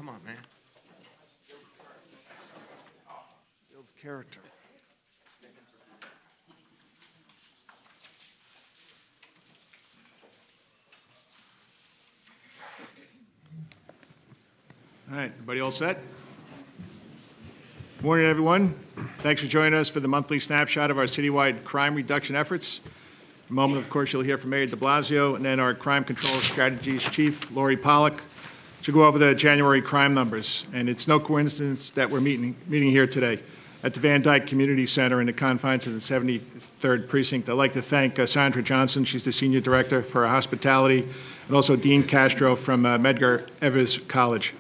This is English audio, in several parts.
Come on, man. Builds character. All right, everybody all set? Good morning, everyone. Thanks for joining us for the monthly snapshot of our citywide crime reduction efforts. In a moment, of course, you'll hear from Mayor de Blasio and then our Crime Control Strategies Chief, Lori Pollack, to go over the January crime numbers. And it's no coincidence that we're meeting here today at the Van Dyke Community Center in the confines of the 73rd Precinct. I'd like to thank Sandra Johnson, she's the Senior Director for Hospitality, and also Dean Castro from Medgar Evers College.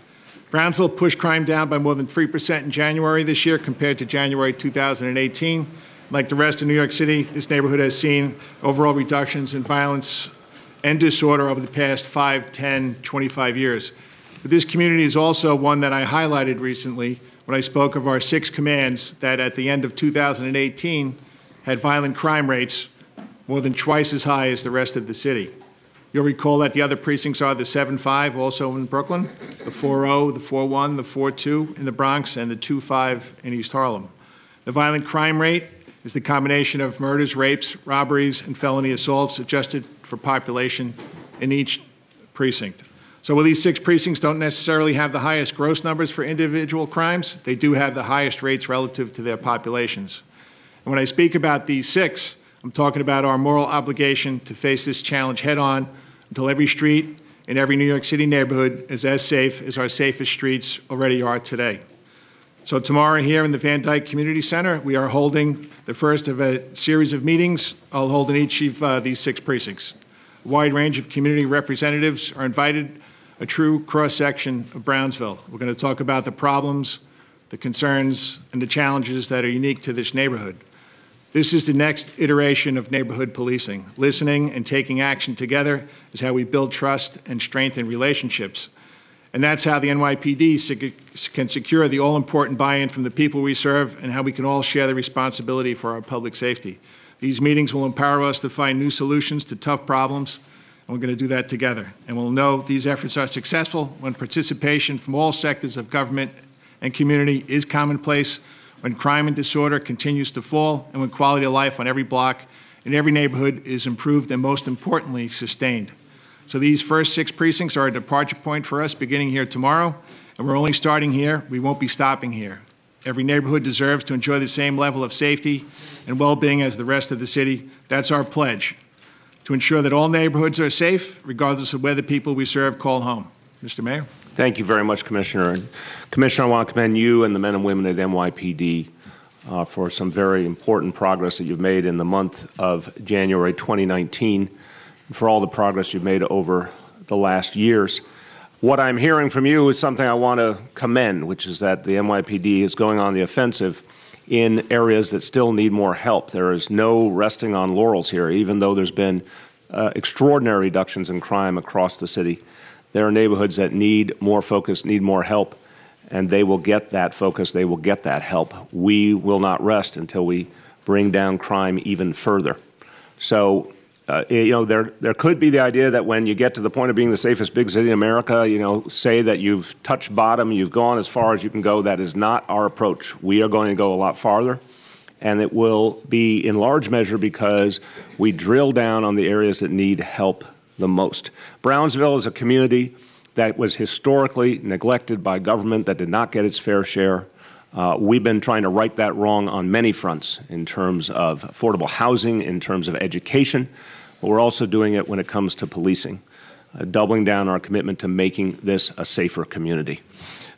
Brownsville pushed crime down by more than 3% in January this year compared to January 2018. Like the rest of New York City, this neighborhood has seen overall reductions in violence and disorder over the past 5, 10, 25 years. But this community is also one that I highlighted recently when I spoke of our 6 commands that at the end of 2018 had violent crime rates more than twice as high as the rest of the city. You'll recall that the other precincts are the 7-5, also in Brooklyn, the 4-0, the 4-1, the 4-2 in the Bronx, and the 2-5 in East Harlem. The violent crime rate is the combination of murders, rapes, robberies, and felony assaults adjusted for population in each precinct. So while these 6 precincts don't necessarily have the highest gross numbers for individual crimes, they do have the highest rates relative to their populations. And when I speak about these 6, I'm talking about our moral obligation to face this challenge head-on until every street in every New York City neighborhood is as safe as our safest streets already are today. So tomorrow here in the Van Dyke Community Center, we are holding the first of a series of meetings I'll hold in each of these 6 precincts. A wide range of community representatives are invited, a true cross-section of Brownsville. We're going to talk about the problems, the concerns, and the challenges that are unique to this neighborhood. This is the next iteration of neighborhood policing. Listening and taking action together is how we build trust and strengthen relationships. And that's how the NYPD can secure the all-important buy-in from the people we serve and how we can all share the responsibility for our public safety. These meetings will empower us to find new solutions to tough problems, and we're going to do that together. And we'll know these efforts are successful when participation from all sectors of government and community is commonplace, when crime and disorder continues to fall, and when quality of life on every block in every neighborhood is improved and, most importantly, sustained. So these first 6 precincts are a departure point for us beginning here tomorrow, and we're only starting here. We won't be stopping here. Every neighborhood deserves to enjoy the same level of safety and well-being as the rest of the city. That's our pledge, to ensure that all neighborhoods are safe, regardless of where the people we serve call home. Mr. Mayor. Thank you very much, Commissioner. And Commissioner, I want to commend you and the men and women at NYPD for some very important progress that you've made in the month of January 2019, and for all the progress you've made over the last years. What I'm hearing from you is something I want to commend, which is that the NYPD is going on the offensive in areas that still need more help. There is no resting on laurels here, even though there's been extraordinary reductions in crime across the city. There are neighborhoods that need more focus, need more help, and they will get that focus, they will get that help. We will not rest until we bring down crime even further. So, there could be the idea that when you get to the point of being the safest big city in America, say that you've touched bottom, you've gone as far as you can go. That is not our approach. We are going to go a lot farther, and it will be in large measure because we drill down on the areas that need help the most. Brownsville is a community that was historically neglected by government, that did not get its fair share. We've been trying to right that wrong on many fronts in terms of affordable housing, in terms of education, but we're also doing it when it comes to policing, doubling down our commitment to making this a safer community.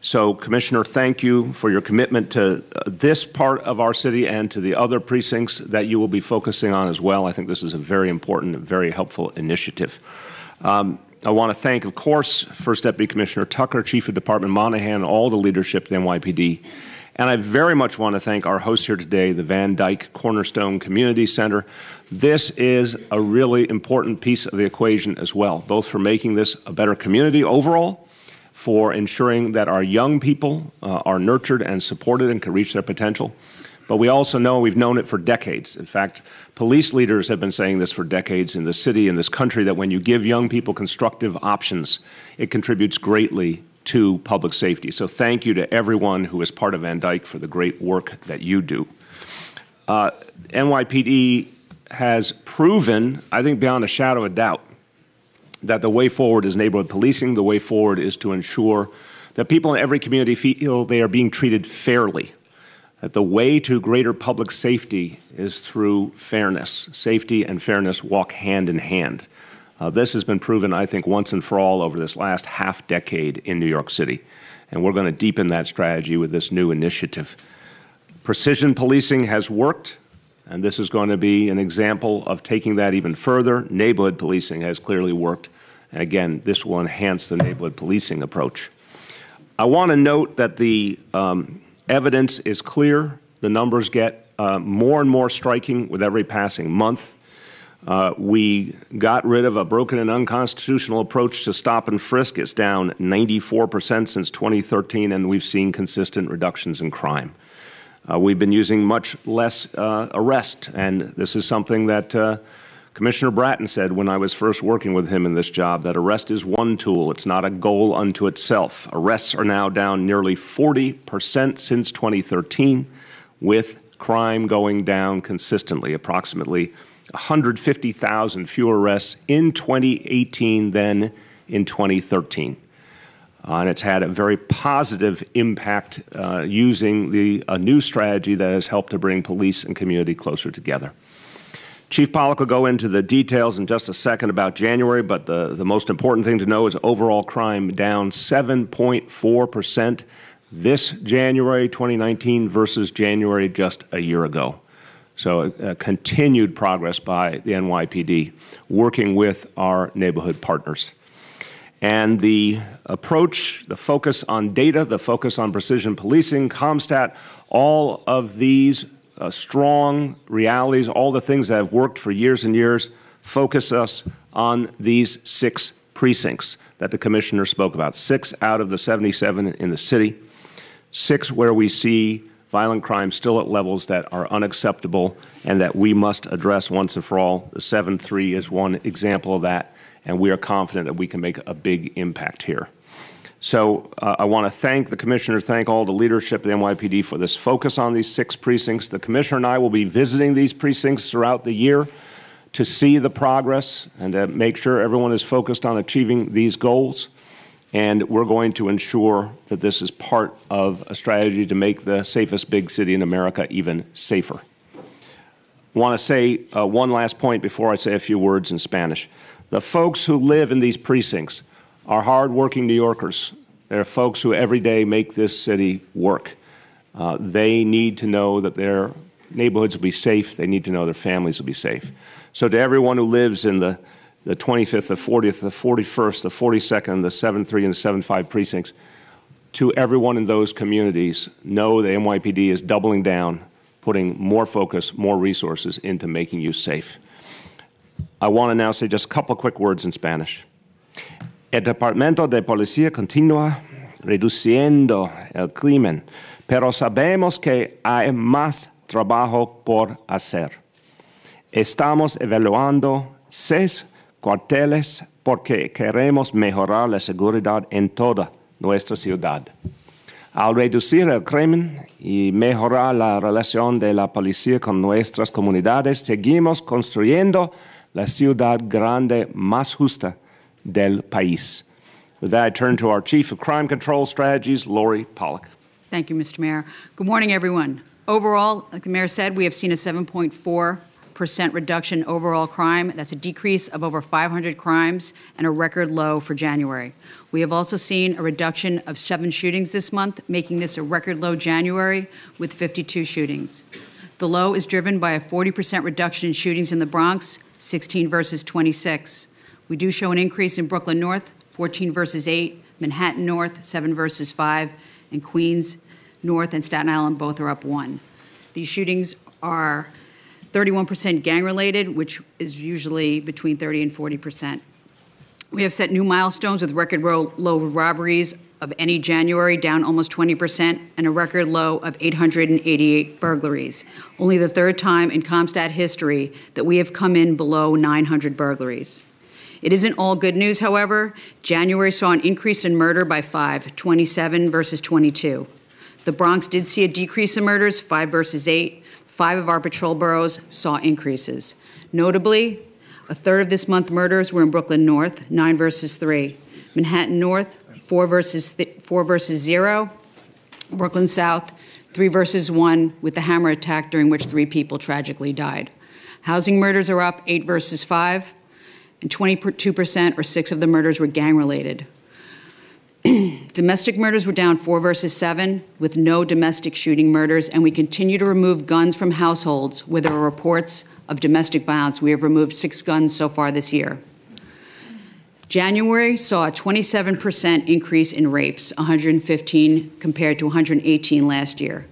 So, Commissioner, thank you for your commitment to this part of our city and to the other precincts that you will be focusing on as well. I think this is a very important and very helpful initiative. I want to thank, of course, First Deputy Commissioner Tucker, Chief of Department Monahan, all the leadership of the NYPD. And I very much want to thank our host here today, the Van Dyke Cornerstone Community Center. This is a really important piece of the equation as well, both for making this a better community overall, for ensuring that our young people are nurtured and supported and can reach their potential. But we also know, we've known it for decades. In fact, police leaders have been saying this for decades in the city, in this country, that when you give young people constructive options, it contributes greatly to public safety. So thank you to everyone who is part of Van Dyke for the great work that you do. NYPD has proven, I think beyond a shadow of doubt, that the way forward is neighborhood policing. The way forward is to ensure that people in every community feel they are being treated fairly, that the way to greater public safety is through fairness. Safety and fairness walk hand in hand. This has been proven, I think, once and for all over this last half decade in New York City, and we're going to deepen that strategy with this new initiative. Precision policing has worked, and this is going to be an example of taking that even further. Neighborhood policing has clearly worked, and again, this will enhance the neighborhood policing approach. I want to note that the evidence is clear. The numbers get more and more striking with every passing month. We got rid of a broken and unconstitutional approach to stop and frisk. It's down 94% since 2013, and we've seen consistent reductions in crime. We've been using much less arrest, and this is something that Commissioner Bratton said when I was first working with him in this job, that arrest is one tool. It's not a goal unto itself. Arrests are now down nearly 40% since 2013, with crime going down consistently, approximately 150,000 fewer arrests in 2018 than in 2013. And it's had a very positive impact using a new strategy that has helped to bring police and community closer together. Chief Pollock will go into the details in just a second about January, but the most important thing to know is overall crime down 7.4% this January 2019 versus January just a year ago. So continued progress by the NYPD, working with our neighborhood partners. And the approach, the focus on data, the focus on precision policing, CompStat, all of these strong realities, all the things that have worked for years and years, focus us on these 6 precincts that the Commissioner spoke about. 6 out of the 77 in the city, 6 where we see violent crime still at levels that are unacceptable and that we must address once and for all. The 7-3 is one example of that, and we are confident that we can make a big impact here. So I want to thank the Commissioner, thank all the leadership of the NYPD for this focus on these 6 precincts. The Commissioner and I will be visiting these precincts throughout the year to see the progress and to make sure everyone is focused on achieving these goals. And we're going to ensure that this is part of a strategy to make the safest big city in America even safer. I want to say one last point before I say a few words in Spanish. The folks who live in these precincts are hardworking New Yorkers. They're folks who every day make this city work. They need to know that their neighborhoods will be safe. They need to know their families will be safe. So to everyone who lives in the 25th, the 40th, the 41st, the 42nd, the 7-3, and the 7-5 precincts, to everyone in those communities, know the NYPD is doubling down, putting more focus, more resources into making you safe. I want to now say just a couple of quick words in Spanish. El Departamento de Policía continúa reduciendo el crimen, pero sabemos que hay más trabajo por hacer. Estamos evaluando 6 cuarteles porque queremos mejorar la seguridad en toda nuestra ciudad. Al reducir el crimen y mejorar la relación de la policía con nuestras comunidades, seguimos construyendo la ciudad grande más justa del país. With that, I turn to our Chief of Crime Control Strategies, Lori Pollock. Thank you, Mr. Mayor. Good morning, everyone. Overall, like the Mayor said, we have seen a 7.4% reduction in overall crime. That's a decrease of over 500 crimes and a record low for January. We have also seen a reduction of 7 shootings this month, making this a record low January with 52 shootings. The low is driven by a 40% reduction in shootings in the Bronx, 16 versus 26. We do show an increase in Brooklyn North, 14 versus 8, Manhattan North, 7 versus 5, and Queens North and Staten Island both are up 1. These shootings are 31% gang-related, which is usually between 30 and 40%. We have set new milestones with record low robberies of any January, down almost 20%, and a record low of 888 burglaries. Only the 3rd time in CompStat history that we have come in below 900 burglaries. It isn't all good news, however. January saw an increase in murder by 5, 27 versus 22. The Bronx did see a decrease in murders, 5 versus 8. 5 of our patrol boroughs saw increases. Notably, a third of this month's murders were in Brooklyn North, 9 versus 3. Manhattan North, 4 versus 0. Brooklyn South, 3 versus 1, with the hammer attack during which 3 people tragically died. Housing murders are up 8 versus 5, and 22% or 6 of the murders were gang-related. Domestic murders were down 4 versus 7, with no domestic shooting murders, and we continue to remove guns from households where there are reports of domestic violence. We have removed 6 guns so far this year. January saw a 27% increase in rapes, 115 compared to 118 last year.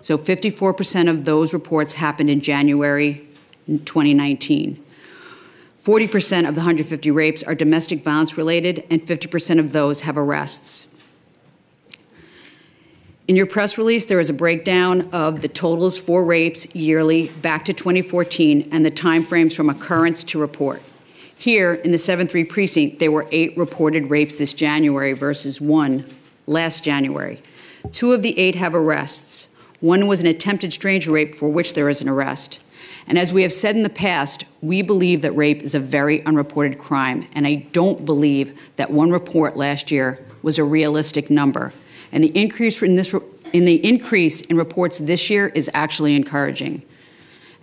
So 54% of those reports happened in January 2019. 40% of the 150 rapes are domestic violence related, and 50% of those have arrests. In your press release, there is a breakdown of the totals for rapes yearly back to 2014 and the timeframes from occurrence to report. Here, in the 7-3 precinct, there were 8 reported rapes this January versus 1 last January. 2 of the 8 have arrests. 1 was an attempted stranger rape for which there is an arrest. And as we have said in the past, we believe that rape is a very unreported crime, and I don't believe that 1 report last year was a realistic number. And the increase in reports this year is actually encouraging.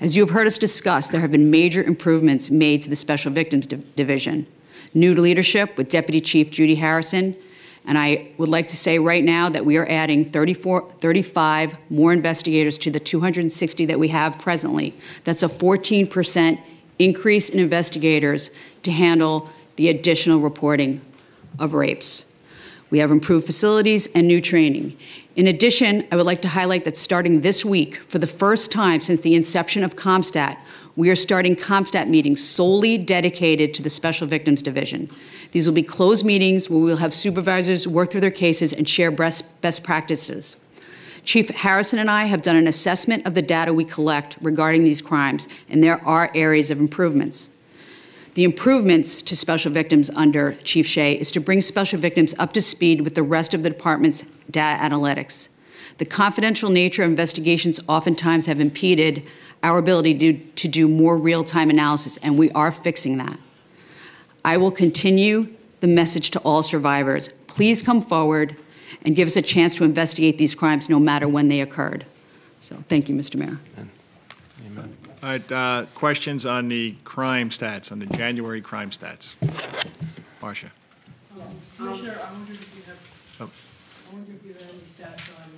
As you have heard us discuss, there have been major improvements made to the Special Victims Division. New leadership with Deputy Chief Judy Harrison, and I would like to say right now that we are adding 35 more investigators to the 260 that we have presently. That's a 14% increase in investigators to handle the additional reporting of rapes. We have improved facilities and new training. In addition, I would like to highlight that starting this week, for the first time since the inception of CompStat, we are starting CompStat meetings solely dedicated to the Special Victims Division. These will be closed meetings where we will have supervisors work through their cases and share best practices. Chief Harrison and I have done an assessment of the data we collect regarding these crimes, and there are areas of improvements. The improvements to special victims under Chief Shea is to bring special victims up to speed with the rest of the department's data analytics. The confidential nature of investigations oftentimes have impeded our ability to do more real-time analysis, and we are fixing that. I will continue the message to all survivors. Please come forward and give us a chance to investigate these crimes no matter when they occurred. So thank you, Mr. Mayor. All right, questions on the crime stats, on the January crime stats? Marcia. Commissioner, I wonder if you have, Oh. I wonder if you have any stats on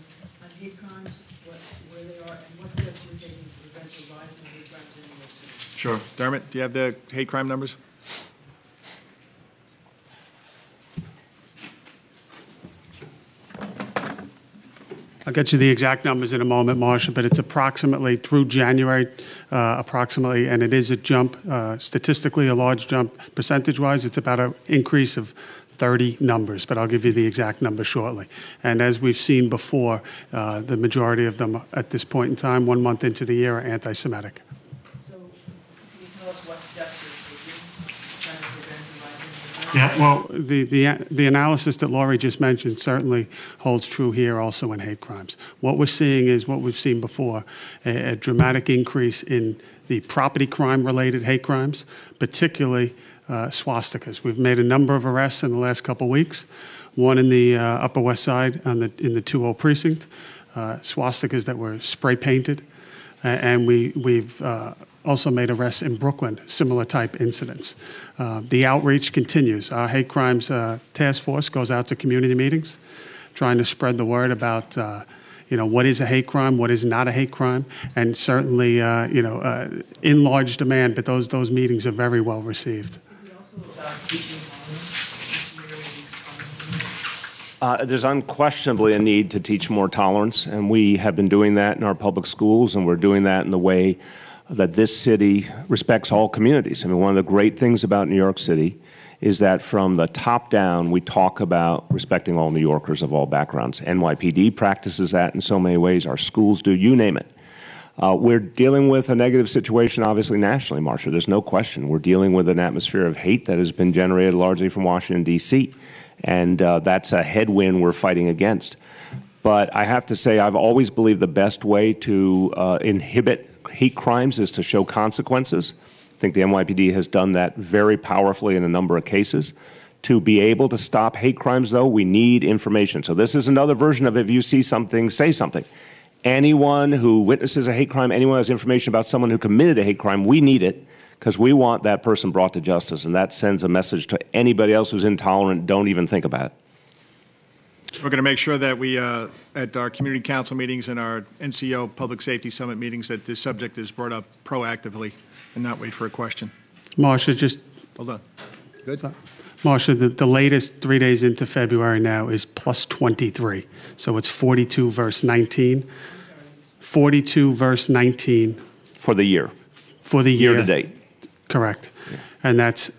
hate crimes, where they are, and what steps you're taking to prevent the rise of hate crimes in New York City. Sure. Dermot, do you have the hate crime numbers? I'll get you the exact numbers in a moment, Marcia, but it's approximately through January, and it is a jump, statistically a large jump. Percentage-wise, it's about an increase of 30 numbers, but I'll give you the exact number shortly. And as we've seen before, the majority of them at this point in time, 1 month into the year, are anti-Semitic. So can you tell us what steps you're taking to try to prevent the rise of hate crimes? Yeah, well, the analysis that Laurie just mentioned certainly holds true here also in hate crimes. What we're seeing is what we've seen before, a dramatic increase in the property crime-related hate crimes, particularly swastikas. We've made a number of arrests in the last couple of weeks, one in the Upper West Side in the 2-0 precinct, swastikas that were spray-painted, and we've also made arrests in Brooklyn, similar type incidents. The outreach continues. Our hate crimes task force goes out to community meetings, trying to spread the word about what is a hate crime, what is not a hate crime, and certainly in large demand. But those meetings are very well received. Is it also about teaching There's unquestionably a need to teach more tolerance, and we have been doing that in our public schools, and we're doing that in the way that this city respects all communities. I mean, one of the great things about New York City is that from the top down, we talk about respecting all New Yorkers of all backgrounds. NYPD practices that in so many ways. Our schools do, you name it. We're dealing with a negative situation, obviously, nationally, Marcia. There's no question. We're dealing with an atmosphere of hate that has been generated largely from Washington, D.C., and that's a headwind we're fighting against. But I have to say, I've always believed the best way to inhibit hate crimes is to show consequences. I think the NYPD has done that very powerfully in a number of cases. To be able to stop hate crimes, though, we need information. So this is another version of if you see something, say something. Anyone who witnesses a hate crime, anyone who has information about someone who committed a hate crime, we need it because we want that person brought to justice. And that sends a message to anybody else who's intolerant, don't even think about it. We're going to make sure that we, at our community council meetings and our NCO Public Safety Summit meetings, that this subject is brought up proactively and not wait for a question. Marcia, just... Hold on. Good? Marcia, the latest 3 days into February now is plus 23. So it's 42 verse 19. 42 verse 19. For the year. For the year. Year to date. Correct. Yeah. And that's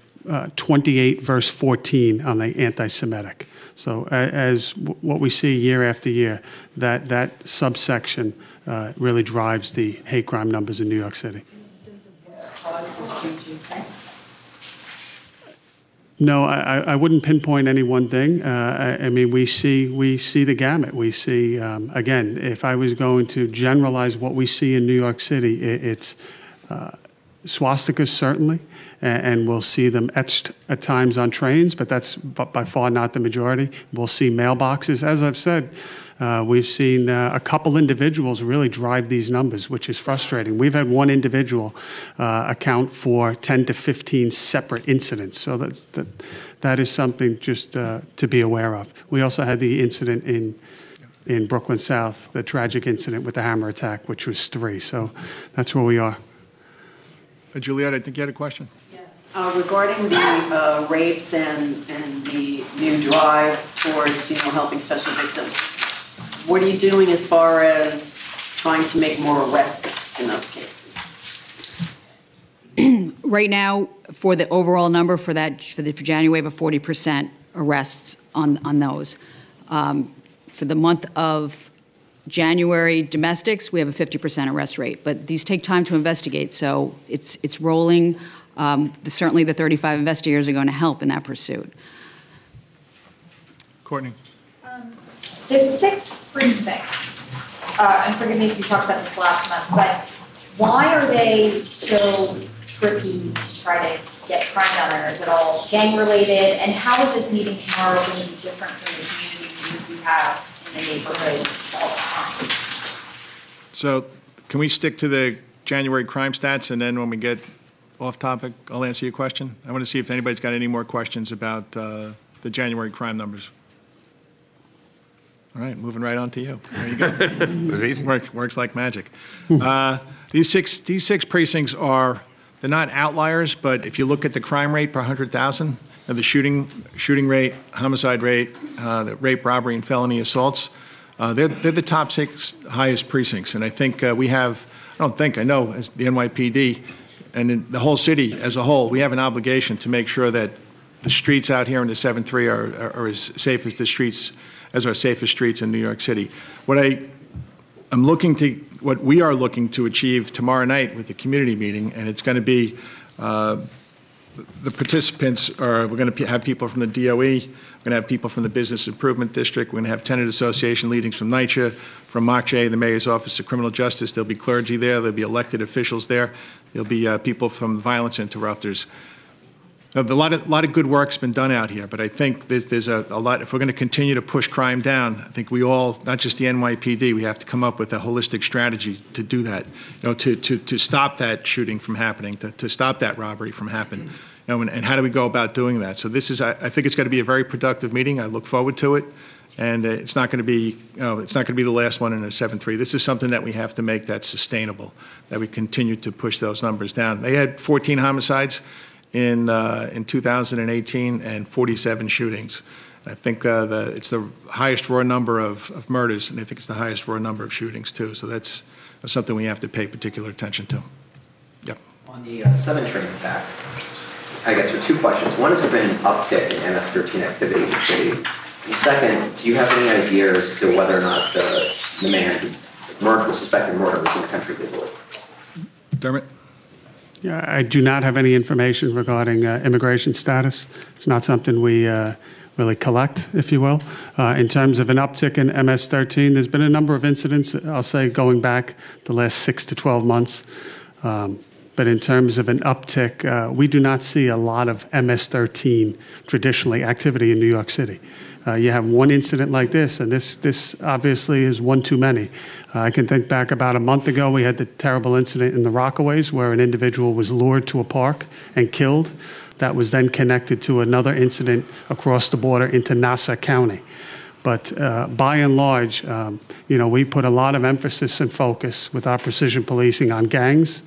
28 verse 14 on the anti-Semitic. So as what we see year after year, that subsection really drives the hate crime numbers in New York City. No, I wouldn't pinpoint any one thing. I mean, we see the gamut. We see, again, if I was going to generalize what we see in New York City, it's swastikas, certainly, and we'll see them etched at times on trains, but that's by far not the majority. We'll see mailboxes. As I've said, we've seen a couple individuals really drive these numbers, which is frustrating. We've had one individual account for 10 to 15 separate incidents, so that is something just to be aware of. We also had the incident in Brooklyn South, the tragic incident with the hammer attack, which was 3. So that's where we are. Juliet, I think you had a question. Yes. Regarding the rapes and the new drive towards, helping special victims, what are you doing as far as trying to make more arrests in those cases? Right now, for the overall number for January, we have a 40% arrests on those. For the month of January domestics, we have a 50% arrest rate, but these take time to investigate, so it's rolling. Certainly the 35 investigators are going to help in that pursuit. Courtney. The 6 precincts, and forgive me if you talked about this last month, but why are they so tricky to try to get crime down there? Is it all gang related? And how is this meeting tomorrow going to be different from the community meetings you have in the neighborhood all the time? So can we stick to the January crime stats, and then when we get off topic, I'll answer your question? I want to see if anybody's got any more questions about the January crime numbers. All right, moving right on to you. There you go. It was easy. Works like magic. These six precincts they're not outliers, but if you look at the crime rate per 100,000, the shooting rate, homicide rate, the rape, robbery, and felony assaults, they're the top 6 highest precincts. And I think I know, as the NYPD and in the whole city as a whole, we have an obligation to make sure that the streets out here in the 7-3 are as safe as as our safest streets in New York City. What we are looking to achieve tomorrow night with the community meeting, and it's going to be the participants we're going to have people from the DOE, we're going to have people from the Business Improvement District, we're going to have tenant association leadings from NYCHA, from MACHE, the Mayor's Office of Criminal Justice. There'll be clergy there, there'll be elected officials there, there'll be people from Violence Interrupters. A lot of good work's been done out here, but I think there's a lot. If we're going to continue to push crime down, I think we all, not just the NYPD, we have to come up with a holistic strategy to do that. To stop that shooting from happening, to stop that robbery from happening. And how do we go about doing that? So I think it's going to be a very productive meeting. I look forward to it, and it's not going to be the last one in a 7-3. This is something that we have to make that's sustainable. That we continue to push those numbers down. They had 14 homicides in 2018 and 47 shootings. I think it's the highest raw number of murders, and I think it's the highest raw number of shootings too. So that's something we have to pay particular attention to. Yep. On the 7 train attack, I guess there are 2 questions. One, has there been an uptick in MS-13 activity in the city? And second, do you have any idea as to whether or not the man who suspected murderers in the country legally. Dermot? Yeah, I do not have any information regarding immigration status. It's not something we really collect, if you will. In terms of an uptick in MS-13, there's been a number of incidents, I'll say, going back the last 6 to 12 months. But in terms of an uptick, we do not see a lot of MS-13 traditionally activity in New York City. You have one incident like this, and this obviously is one too many. I can think back about a month ago, we had the terrible incident in the Rockaways where an individual was lured to a park and killed. That was then connected to another incident across the border into Nassau County. But by and large, we put a lot of emphasis and focus with our precision policing on gangs,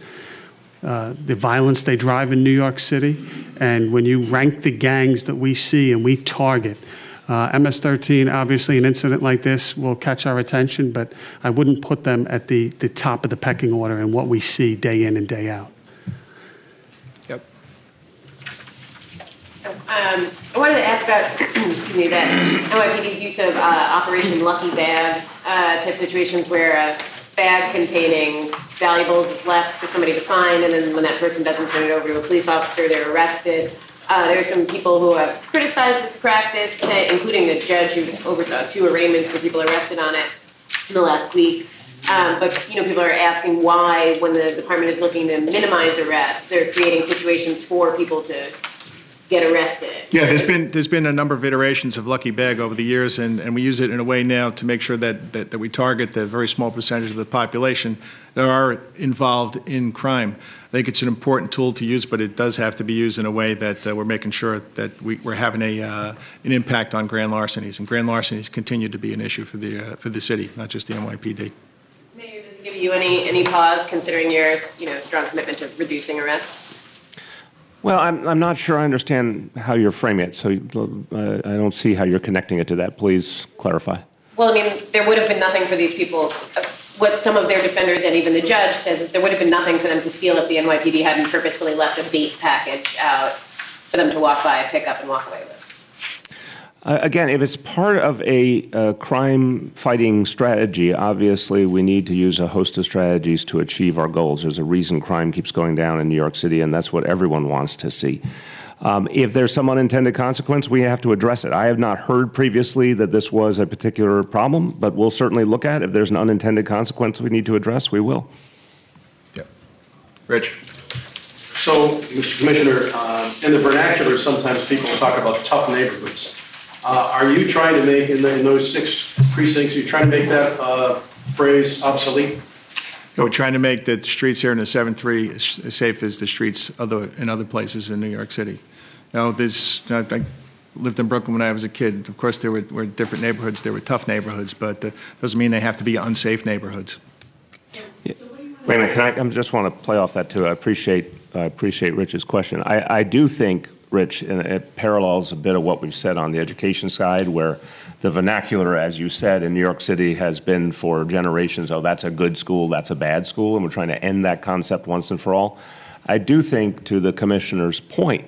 the violence they drive in New York City, and when you rank the gangs that we see and we target, MS-13, obviously an incident like this will catch our attention, but I wouldn't put them at the top of the pecking order in what we see day in and day out. Yep. I wanted to ask about, excuse me, that NYPD's use of Operation Lucky Bag type situations where a bag containing valuables is left for somebody to find, and then when that person doesn't turn it over to a police officer, they're arrested. There are some people who have criticized this practice, including a judge who oversaw 2 arraignments where people arrested on it in the last week. But people are asking why, when the department is looking to minimize arrests, they're creating situations for people to get arrested. Yeah, there's been a number of iterations of Lucky Bag over the years, and we use it in a way now to make sure that we target the very small percentage of the population that are involved in crime. I think it's an important tool to use, but it does have to be used in a way that we're making sure that we're having an impact on grand larcenies, and grand larcenies continue to be an issue for the city, not just the NYPD. Mayor, does it give you any pause considering your strong commitment to reducing arrests? Well, I'm not sure I understand how you're framing it, so I don't see how you're connecting it to that. Please clarify. Well, I mean, there would have been nothing for these people. What some of their defenders and even the judge says is there would have been nothing for them to steal if the NYPD hadn't purposefully left a bait package out for them to walk by, pick up, and walk away with. Again, if it's part of a crime-fighting strategy, obviously we need to use a host of strategies to achieve our goals. There's a reason crime keeps going down in New York City, and that's what everyone wants to see. If there's some unintended consequence, we have to address it. I have not heard previously that this was a particular problem, but we'll certainly look at it. If there's an unintended consequence we need to address, we will. Yep. Rich? So, Mr. Commissioner, in the vernacular, sometimes people talk about tough neighborhoods. Are you trying to make, in those 6 precincts, are you trying to make that phrase obsolete? No, we're trying to make the streets here in the 7-3 as safe as the streets in other places in New York City. Now, I lived in Brooklyn when I was a kid. Of course, there were different neighborhoods. There were tough neighborhoods, but doesn't mean they have to be unsafe neighborhoods. Yeah. Wait a minute, I just want to play off that too. I appreciate Rich's question. I do think, Rich, and it parallels a bit of what we've said on the education side, where the vernacular, as you said, in New York City has been for generations, oh, that's a good school, that's a bad school, and we're trying to end that concept once and for all. I do think, to the commissioner's point,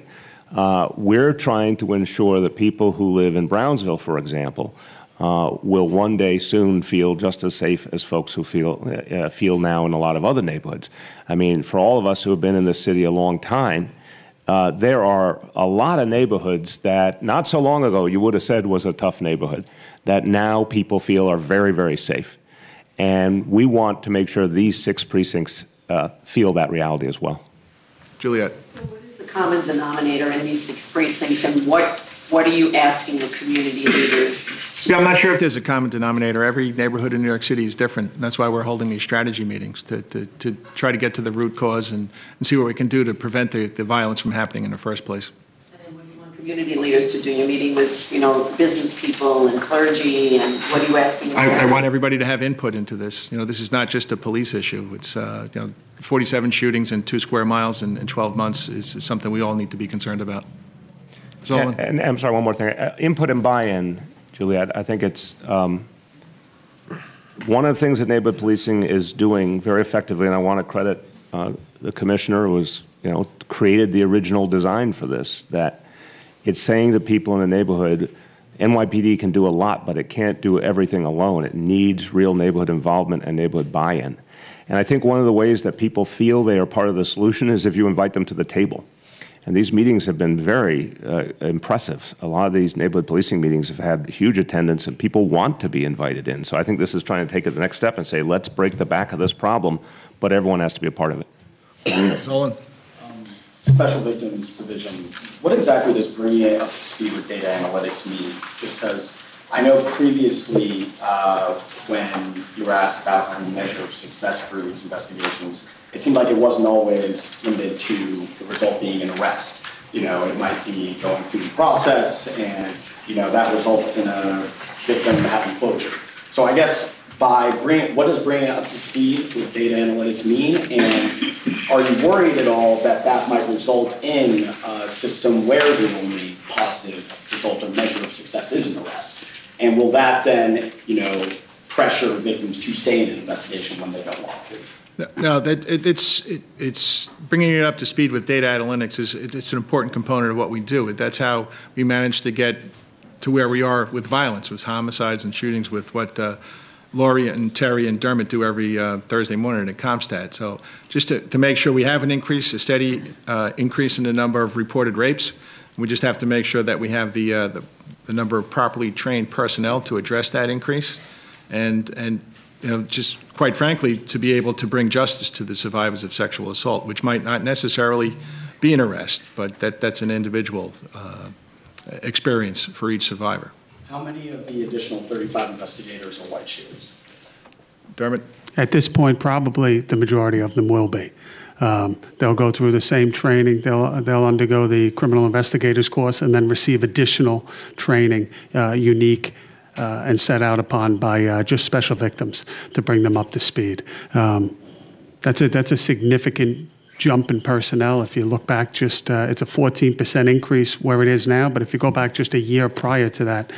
we're trying to ensure that people who live in Brownsville, for example, will one day soon feel just as safe as folks who feel now in a lot of other neighborhoods. I mean, for all of us who have been in this city a long time, there are a lot of neighborhoods that not so long ago you would have said was a tough neighborhood that now people feel are very, very safe. And we want to make sure these 6 precincts feel that reality as well. Juliet. So what is the common denominator in these 6 precincts, and what are you asking the community leaders to? Yeah, I'm not sure if there's a common denominator. Every neighborhood in New York City is different. And that's why we're holding these strategy meetings, to try to get to the root cause and see what we can do to prevent the violence from happening in the first place. And then what do you want community leaders to do? You're meeting with, business people and clergy, and what are you asking them? I want everybody to have input into this. This is not just a police issue. It's, 47 shootings in 2 square miles in 12 months is something we all need to be concerned about. And I'm sorry, one more thing. Input and buy-in, Juliet, I think it's one of the things that neighborhood policing is doing very effectively, and I want to credit the commissioner who was, created the original design for this, that it's saying to people in the neighborhood, NYPD can do a lot, but it can't do everything alone. It needs real neighborhood involvement and neighborhood buy-in. And I think one of the ways that people feel they are part of the solution is if you invite them to the table. And these meetings have been very impressive. A lot of these neighborhood policing meetings have had huge attendance, and people want to be invited in. So I think this is trying to take it the next step and say, let's break the back of this problem, but everyone has to be a part of it. Solon? Special Victims Division, what exactly does bringing it up to speed with data analytics mean? Just because I know previously when you were asked about the measure of success for these investigations, it seemed like it wasn't always limited to the result being an arrest. You know, it might be going through the process and, you know, that results in a victim having closure. So I guess what does bringing it up to speed with data analytics mean? And are you worried at all that that might result in a system where the only positive result or measure of success is an arrest? And will that then, you know, pressure victims to stay in an investigation when they don't want to? No, it's bringing it up to speed with data analytics it's an important component of what we do. That's how we managed to get to where we are with violence, with homicides and shootings, with what Lori and Terry and Dermot do every Thursday morning at CompStat. So just to make sure we have an increase, a steady increase in the number of reported rapes, we just have to make sure that we have the number of properly trained personnel to address that increase, and you know, just quite frankly, to be able to bring justice to the survivors of sexual assault, which might not necessarily be an arrest, but that's an individual experience for each survivor. How many of the additional 35 investigators are white shields? Dermot? At this point, probably the majority of them will be. They'll go through the same training. They'll undergo the criminal investigators course and then receive additional training, unique and set out upon by just special victims to bring them up to speed. That's a significant jump in personnel. If you look back, just it's a 14% increase where it is now. But if you go back just a year prior to that,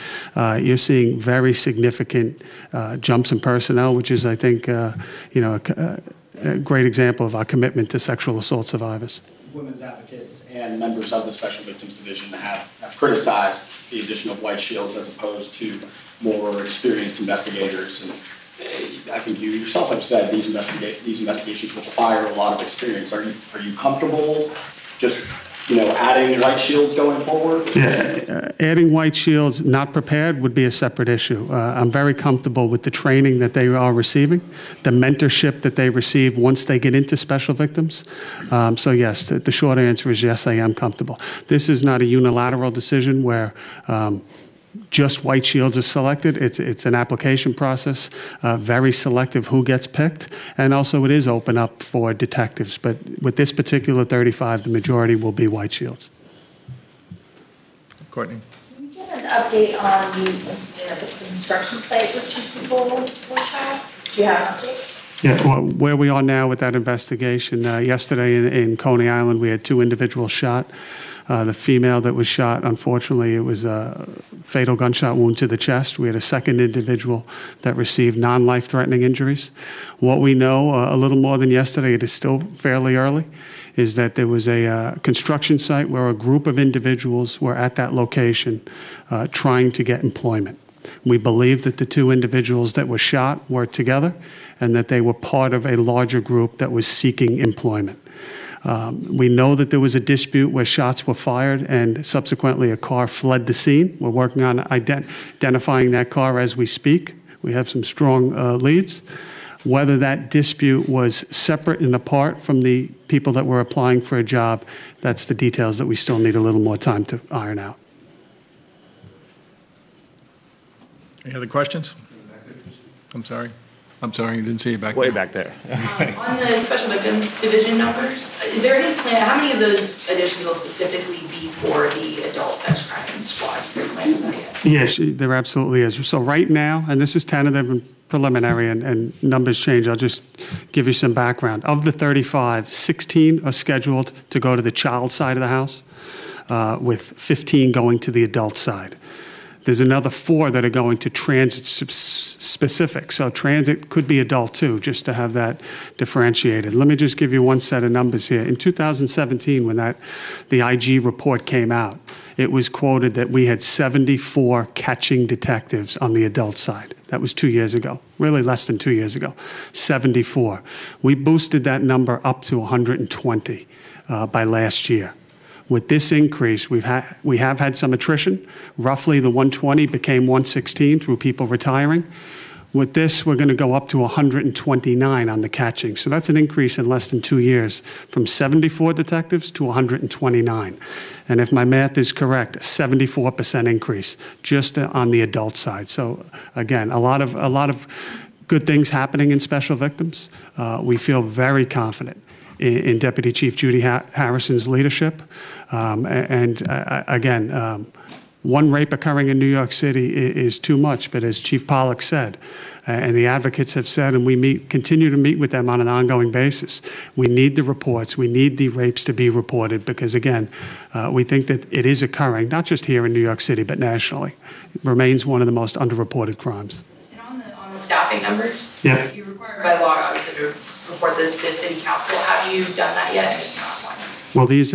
you're seeing very significant jumps in personnel, which is, I think, you know, a great example of our commitment to sexual assault survivors. Women's advocates and members of the Special Victims Division have criticized the addition of white shields as opposed to more experienced investigators. And I think you yourself have said these investigations require a lot of experience. Are you comfortable just, you know, adding white shields going forward? Yeah, adding white shields not prepared would be a separate issue. I'm very comfortable with the training that they are receiving, the mentorship that they receive once they get into special victims. So yes, the short answer is yes, I am comfortable. This is not a unilateral decision where just white shields are selected. It's an application process, very selective who gets picked, and also it is open up for detectives. But with this particular 35, the majority will be white shields. Courtney. Can we get an update on the incident at the construction site where 2 people were shot? Do you have an update? Yeah, well, where we are now with that investigation, yesterday in Coney Island, we had 2 individuals shot. The female that was shot, unfortunately, it was a fatal gunshot wound to the chest. We had a second individual that received non-life-threatening injuries. What we know, a little more than yesterday, it is still fairly early, is that there was a construction site where a group of individuals were at that location trying to get employment. We believe that the 2 individuals that were shot were together and that they were part of a larger group that was seeking employment. We know that there was a dispute where shots were fired and subsequently a car fled the scene. We're working on identifying that car as we speak. We have some strong leads. Whether that dispute was separate and apart from the people that were applying for a job, that's the details that we still need a little more time to iron out. Any other questions? I'm sorry, I didn't see you back there. Way back there. On the Special Victims Division numbers, is there any plan, how many of those additions will specifically be for the adult sex crime squads? Is there a plan for that yet? Yes, there absolutely is. So right now, and this is tentative and preliminary and numbers change, I'll just give you some background. Of the 35, 16 are scheduled to go to the child side of the house, with 15 going to the adult side. There's another 4 that are going to transit specific. So transit could be adult too, just to have that differentiated. Let me just give you one set of numbers here. In 2017, when the IG report came out, it was quoted that we had 74 catching detectives on the adult side. That was 2 years ago, really less than 2 years ago, 74. We boosted that number up to 120 by last year. With this increase, we have had some attrition. Roughly the 120 became 116 through people retiring. With this, we're going to go up to 129 on the catching. So that's an increase in less than 2 years, from 74 detectives to 129. And if my math is correct, a 74% increase just on the adult side. So again, a lot of good things happening in special victims. We feel very confident in Deputy Chief Judy Harrison's leadership. Again, one rape occurring in New York City is too much, but as Chief Pollack said, and the advocates have said, and we continue to meet with them on an ongoing basis, we need the reports, we need the rapes to be reported, because again, we think that it is occurring, not just here in New York City, but nationally. It remains one of the most underreported crimes. And on the staffing numbers, Yeah. you're required by law, obviously, to report those to City Council. Have you done that yet? And if not, why not? Well, this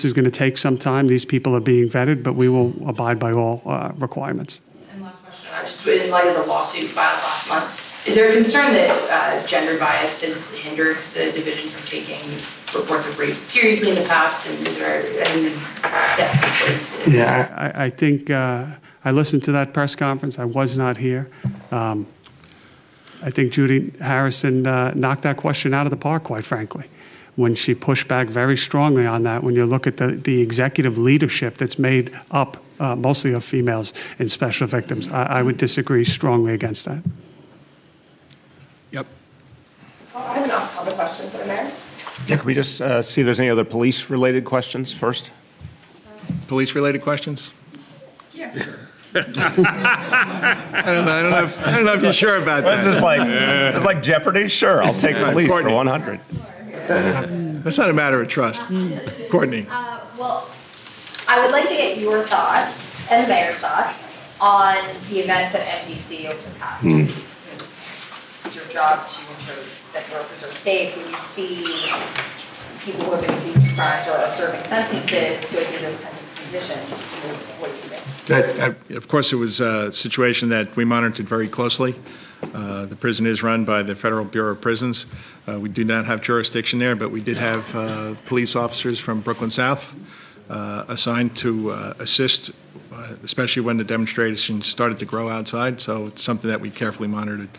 is going to take some time. These people are being vetted, but we will abide by all requirements. And last question, just in light of the lawsuit filed last month, is there a concern that gender bias has hindered the division from taking reports of rape seriously in the past, and is there any steps in place to? Yeah, I think I listened to that press conference. I was not here. I think Judy Harrison knocked that question out of the park, quite frankly, when she pushed back very strongly on that. When you look at the executive leadership that's made up mostly of females in special victims, I would disagree strongly against that. Yep. I have an off-topic question for the mayor. Yeah, can we just see if there's any other police-related questions first? Police-related questions? Yeah. I don't know if you're sure about that. This is like Jeopardy? Sure, I'll take police for 100. That's not a matter of trust. Courtney. Well, I would like to get your thoughts and the mayor's thoughts on the events at MDC over the past week. It's your job to ensure that the workers are safe. When you see people who have been accused of crimes or are serving sentences go through those kinds of conditions, what do you think? Of course, it was a situation that we monitored very closely. The prison is run by the Federal Bureau of Prisons. We do not have jurisdiction there, but we did have police officers from Brooklyn South assigned to assist, especially when the demonstrations started to grow outside. So it's something that we carefully monitored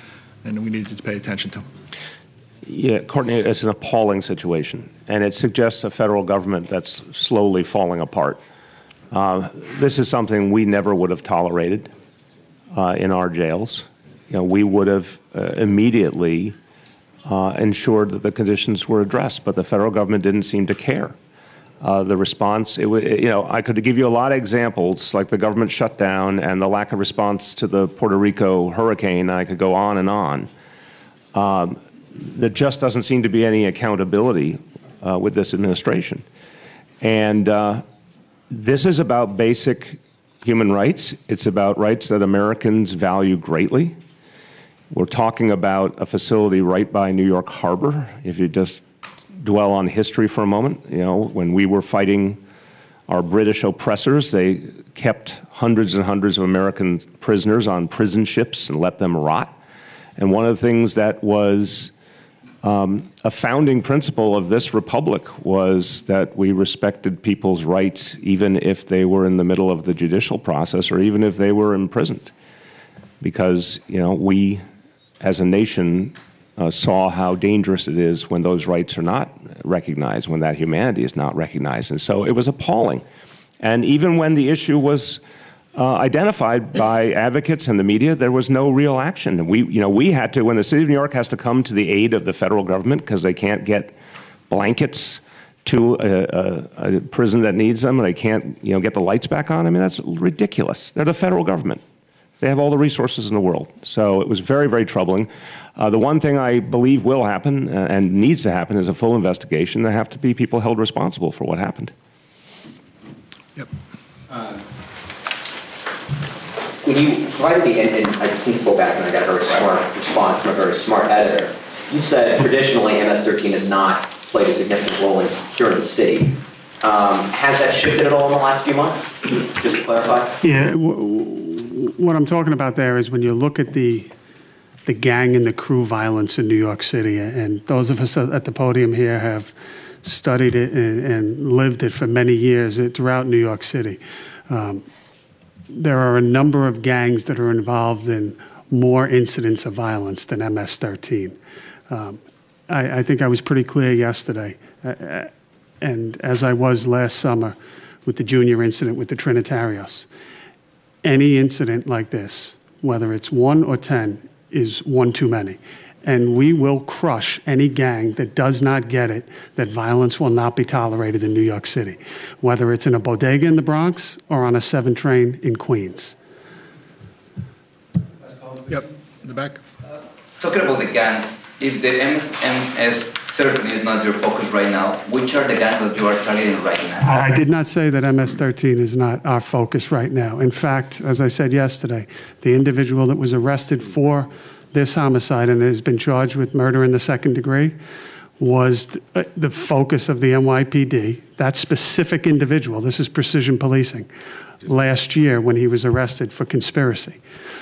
and we needed to pay attention to. Yeah, Courtney, it's an appalling situation, and it suggests a federal government that's slowly falling apart. This is something we never would have tolerated in our jails. We would have immediately ensured that the conditions were addressed, but the federal government didn't seem to care. The response, I could give you a lot of examples, like the government shutdown and the lack of response to the Puerto Rico hurricane. I could go on and on. There just doesn't seem to be any accountability with this administration. And this is about basic human rights. It's about rights that Americans value greatly. We're talking about a facility right by New York Harbor. If you just dwell on history for a moment, when we were fighting our British oppressors, they kept hundreds and hundreds of American prisoners on prison ships and let them rot. And one of the things that was a founding principle of this republic was that we respected people's rights even if they were in the middle of the judicial process or even if they were imprisoned. Because, we as a nation saw how dangerous it is when those rights are not recognized, when that humanity is not recognized. And so it was appalling. And even when the issue was identified by advocates and the media, there was no real action. And we had to, when the city of New York has to come to the aid of the federal government because they can't get blankets to a prison that needs them and they can't, get the lights back on. I mean, that's ridiculous. They're the federal government. They have all the resources in the world. So it was very, very troubling. The one thing I believe will happen and needs to happen is a full investigation. There have to be people held responsible for what happened. Yep. When you provided me, and I just need to go back and I got a very smart response from a very smart editor. You said traditionally MS-13 has not played a significant role here in the city. Has that shifted at all in the last few months? Just to clarify. Yeah, what I'm talking about there is when you look at the gang and the crew violence in New York City, and those of us at the podium here have studied it and lived it for many years throughout New York City. There are a number of gangs that are involved in more incidents of violence than MS-13. I think I was pretty clear yesterday, and as I was last summer with the junior incident with the Trinitarios. Any incident like this, whether it's 1 or 10, is one too many. And we will crush any gang that does not get it, that violence will not be tolerated in New York City, whether it's in a bodega in the Bronx or on a 7 train in Queens. Yep, in the back. Talking about the gangs, if the MS-13 is not your focus right now, which are the gangs that you are targeting right now? I did not say that MS-13 is not our focus right now. In fact, as I said yesterday, the individual that was arrested for this homicide and has been charged with murder in the 2nd degree was the focus of the NYPD, that specific individual. This is precision policing. Last year when he was arrested for conspiracy.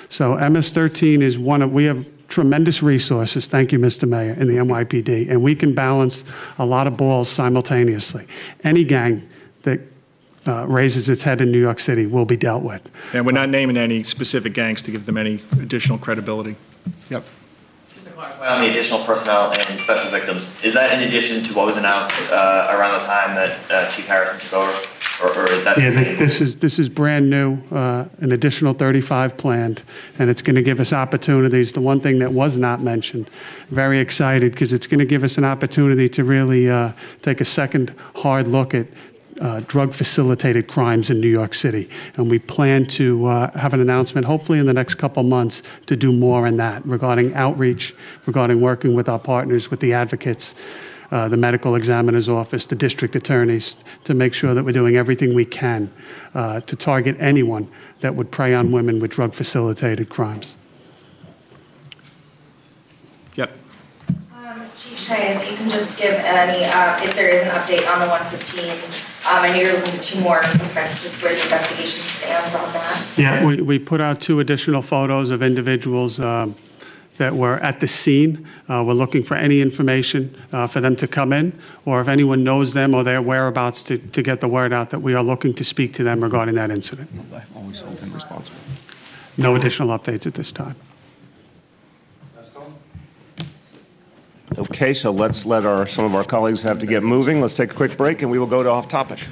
So MS-13 is we have tremendous resources, thank you, Mr. Mayor, in the NYPD, and we can balance a lot of balls simultaneously. Any gang that raises its head in New York City will be dealt with. And we're not naming any specific gangs to give them any additional credibility. Yep. Just to clarify on the additional personnel and special victims, is that in addition to what was announced around the time that Chief Harrison took over? Or is that this is brand new, an additional 35 planned, and it's going to give us opportunities. The one thing that was not mentioned, very excited because it's going to give us an opportunity to really take a second hard look at drug-facilitated crimes in New York City. And we plan to have an announcement, hopefully in the next couple months, to do more in that regarding outreach, regarding working with our partners, with the advocates, the medical examiner's office, the district attorneys, to make sure that we're doing everything we can to target anyone that would prey on women with drug-facilitated crimes. Yep. Chief Cheyenne, you can just give any, if there is an update on the 115. I know you're looking for 2 more suspects, just where the investigation stands on that. Yeah, we put out 2 additional photos of individuals that were at the scene. We're looking for any information for them to come in, or if anyone knows them or their whereabouts to get the word out that we are looking to speak to them regarding that incident. Always hold them responsible. No additional updates at this time. Okay, so let's let some of our colleagues have to get moving. Let's take a quick break and we will go to off topic.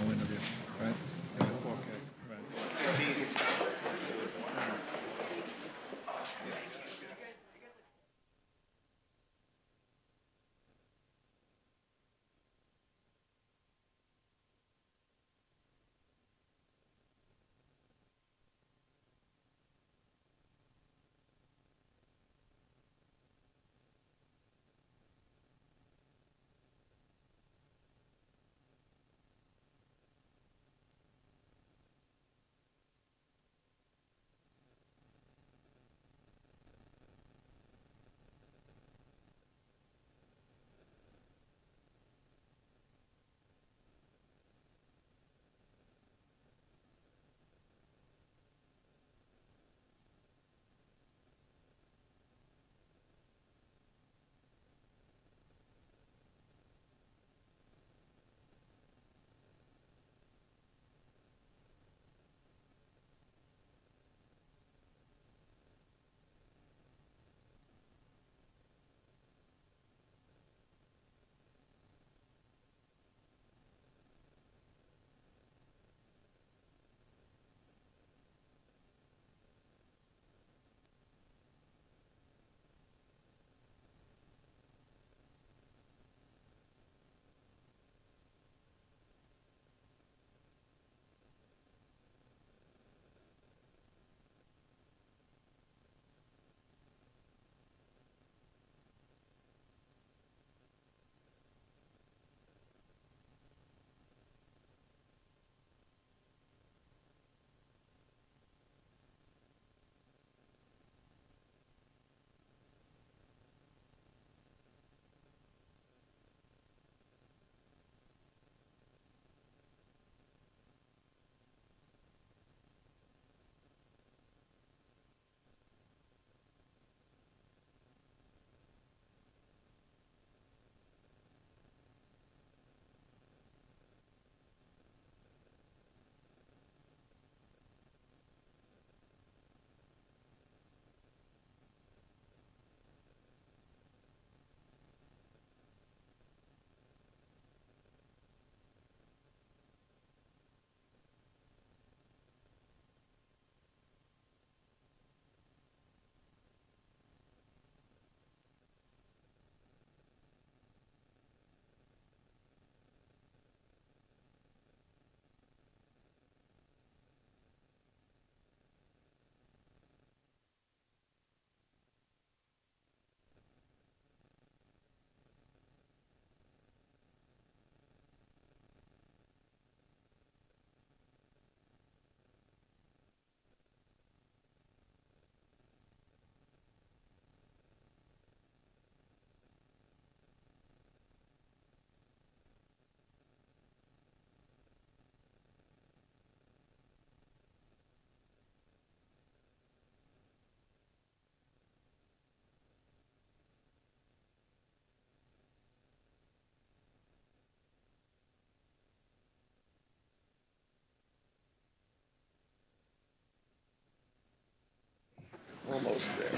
almost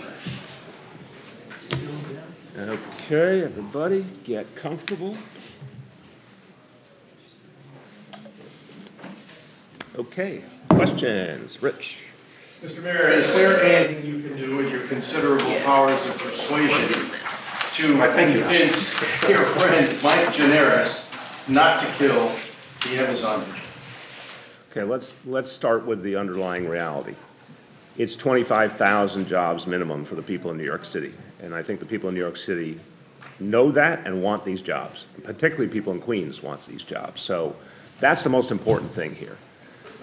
there. Okay, everybody, get comfortable. Okay, questions? Rich? Mr. Mayor, is there anything you can do with your considerable powers of persuasion to convince your friend Mike Gianaris not to kill the Amazon vigil? Okay, let's start with the underlying reality. It's 25,000 jobs minimum for the people in New York City. And I think the people in New York City know that and want these jobs. And particularly people in Queens want these jobs. So that's the most important thing here.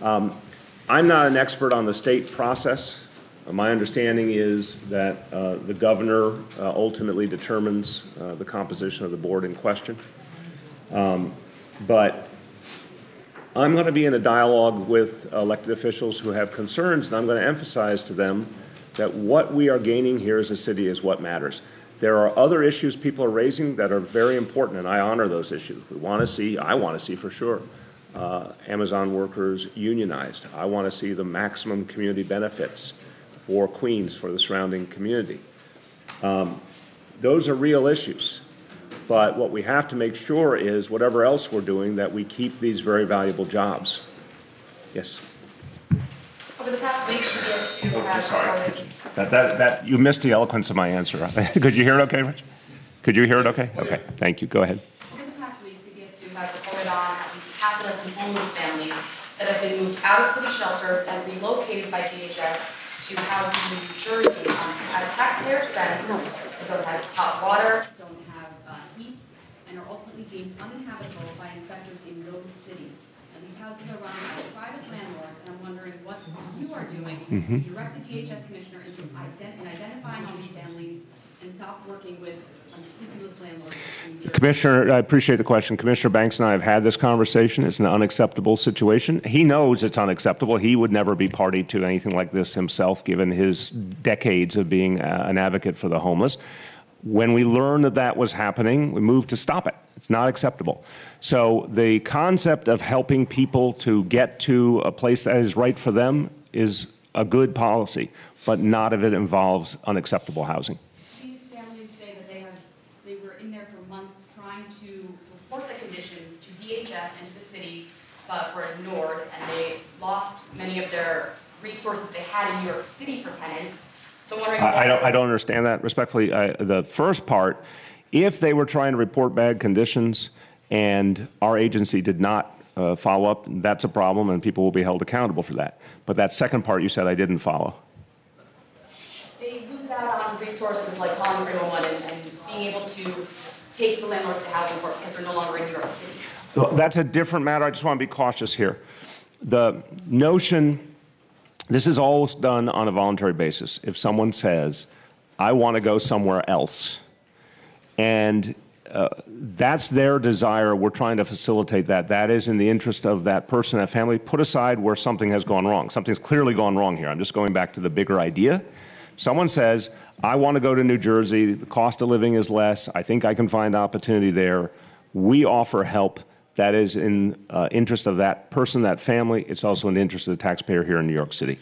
I'm not an expert on the state process. My understanding is that the governor ultimately determines the composition of the board in question. But I'm going to be in a dialogue with elected officials who have concerns, and I'm going to emphasize to them that what we are gaining here as a city is what matters. There are other issues people are raising that are very important, and I honor those issues. I want to see for sure, Amazon workers unionized. I want to see the maximum community benefits for Queens, for the surrounding community. Those are real issues. But what we have to make sure is whatever else we're doing, that we keep these very valuable jobs. Yes? Over the past week, CBS2 has... You missed the eloquence of my answer. Could you hear it okay, Rich? Could you hear it okay? Okay, thank you. Go ahead. Over the past week, CBS2 has reported on at least half a dozen homeless families that have been moved out of city shelters and relocated by DHS to housing in New Jersey at taxpayer expense that don't have hot water, don't have heat, and are ultimately deemed uninhabitable by inspectors in those cities. And these houses are run by private landlords, and I'm wondering what you are doing to direct the DHS commissioner in identifying all these families and stop working with unscrupulous landlords. Commissioner, I appreciate the question. Commissioner Banks and I have had this conversation. It's an unacceptable situation. He knows it's unacceptable. He would never be party to anything like this himself, given his decades of being an advocate for the homeless. When we learned that that was happening, we moved to stop it. It's not acceptable. So the concept of helping people to get to a place that is right for them is a good policy, but not if it involves unacceptable housing. These families say that they were in there for months trying to report the conditions to DHS and to the city, but were ignored, and they lost many of their resources they had in New York City for tenants. So I'm wondering... I don't understand that respectfully. The first part, if they were trying to report bad conditions and our agency did not follow up, that's a problem, and people will be held accountable for that. But that second part you said I didn't follow. They lose out on resources like calling 311 and being able to take the landlords to housing court because they're no longer in New York City. Well, that's a different matter. I just want to be cautious here. The notion, this is always done on a voluntary basis. If someone says, I want to go somewhere else, and that's their desire, we're trying to facilitate that. That is in the interest of that person, that family. Put aside where something has gone wrong. Something's clearly gone wrong here. I'm just going back to the bigger idea. Someone says, I want to go to New Jersey, the cost of living is less, I think I can find opportunity there. We offer help that is in interest of that person, that family. It's also in the interest of the taxpayer here in New York City.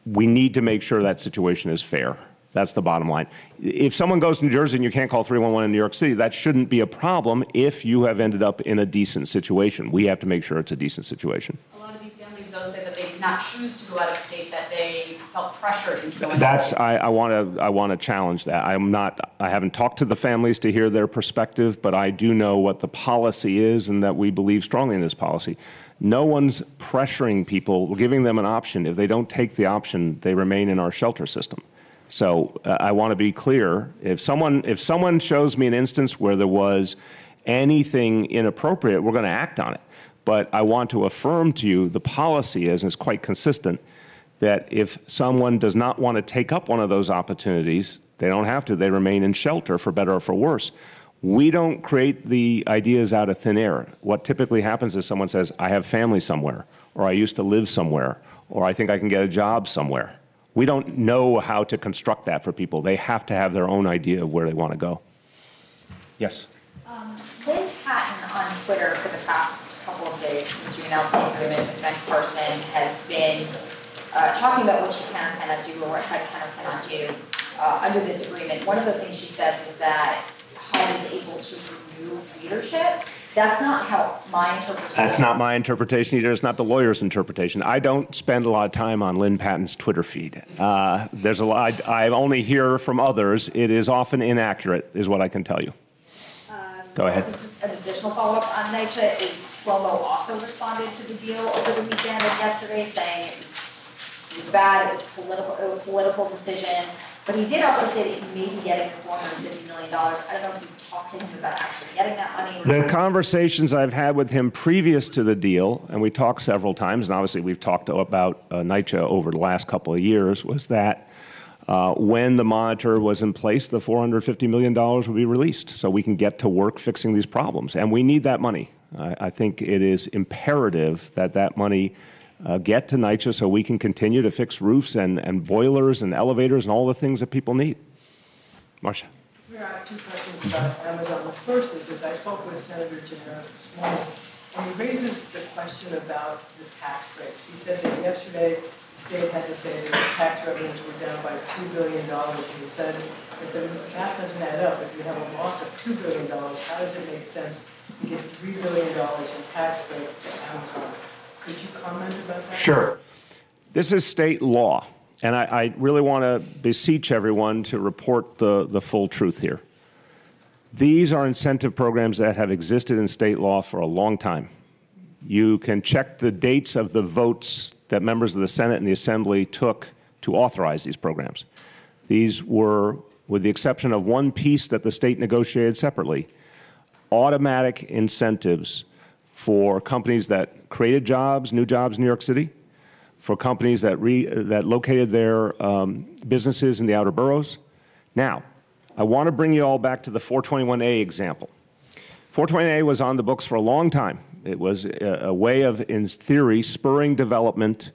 We need to make sure that situation is fair. That's the bottom line. If someone goes to New Jersey and you can't call 311 in New York City, that shouldn't be a problem if you have ended up in a decent situation. We have to make sure it's a decent situation. A lot of these families, though, say that they did not choose to go out of state, that they felt pressured into going That's, I want to challenge that. I haven't talked to the families to hear their perspective, but I do know what the policy is and that we believe strongly in this policy. No one's pressuring people. We're giving them an option. If they don't take the option, they remain in our shelter system. So I want to be clear. If someone shows me an instance where there was anything inappropriate, we're going to act on it. But I want to affirm to you the policy is, and it's quite consistent, that if someone does not want to take up one of those opportunities, they don't have to. They remain in shelter for better or for worse. We don't create the ideas out of thin air. What typically happens is someone says, I have family somewhere, or I used to live somewhere, or I think I can get a job somewhere. We don't know how to construct that for people. They have to have their own idea of where they want to go. Yes? Liz Patton on Twitter for the past couple of days since you announced the agreement with Ben Carson has been talking about what she can and cannot do, or what HUD can or cannot do under this agreement. One of the things she says is that HUD is able to remove leadership. That's not how my interpretation. That's not my interpretation either. It's not the lawyer's interpretation. I don't spend a lot of time on Lynn Patton's Twitter feed. There's a lot. I only hear from others. It is often inaccurate, is what I can tell you. Go ahead. So just an additional follow-up on NYCHA is Cuomo also responded to the deal over the weekend and yesterday, saying it was bad, it was a political decision. But he did also say that he may be getting $450 million. I don't know if you've talked to him about actually getting that money. The conversations I've had with him previous to the deal, and we talked several times, and obviously we've talked about NYCHA over the last couple of years, was that when the monitor was in place, the $450 million would be released so we can get to work fixing these problems. And we need that money. I think it is imperative that that money get to NYCHA so we can continue to fix roofs and boilers and elevators and all the things that people need. Marcia. I have two questions about Amazon. The first is this: I spoke with Senator Gianaris this morning, and he raises the question about the tax breaks. He said that yesterday the state had to say that the tax revenues were down by $2 billion, and he said if the math doesn't add up, if you have a loss of $2 billion, how does it make sense to give $3 billion in tax breaks to Amazon? Could you comment about that? Sure. This is state law, and I really want to beseech everyone to report the full truth here. These are incentive programs that have existed in state law for a long time. You can check the dates of the votes that members of the Senate and the Assembly took to authorize these programs. These were, with the exception of one piece that the state negotiated separately, automatic incentives for companies that created jobs, new jobs in New York City, for companies that located their businesses in the outer boroughs. Now, I want to bring you all back to the 421A example. 421A was on the books for a long time. It was a way of, in theory, spurring development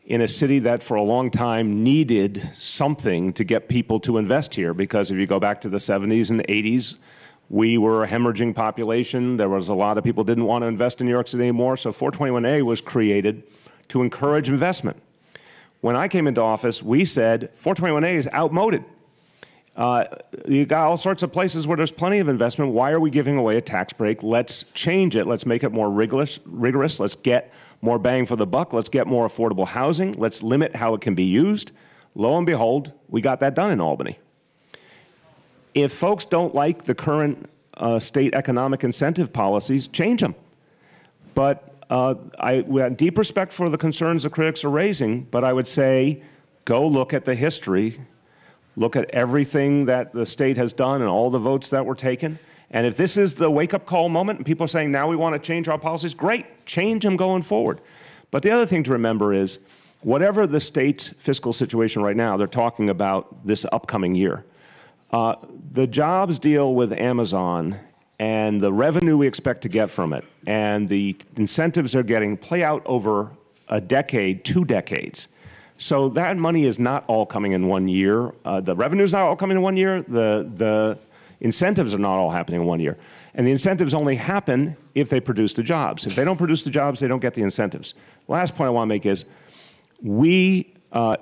in a city that for a long time needed something to get people to invest here, because if you go back to the 70s and 80s, we were a hemorrhaging population. There was a lot of people who didn't want to invest in New York City anymore, so 421A was created to encourage investment. When I came into office, we said 421A is outmoded. You got all sorts of places where there's plenty of investment. Why are we giving away a tax break? Let's change it. Let's make it more rigorous. Let's get more bang for the buck. Let's get more affordable housing. Let's limit how it can be used. Lo and behold, we got that done in Albany. If folks don't like the current state economic incentive policies, change them. But we have deep respect for the concerns the critics are raising, but I would say go look at the history, look at everything that the state has done and all the votes that were taken. And if this is the wake-up call moment and people are saying now we want to change our policies, great, change them going forward. But the other thing to remember is whatever the state's fiscal situation right now, they're talking about this upcoming year. The jobs deal with Amazon and the revenue we expect to get from it and the incentives they're getting play out over a decade, 2 decades. So that money is not all coming in 1 year. The revenue is not all coming in 1 year. The incentives are not all happening in 1 year. And the incentives only happen if they produce the jobs. If they don't produce the jobs, they don't get the incentives. Last point I want to make is we,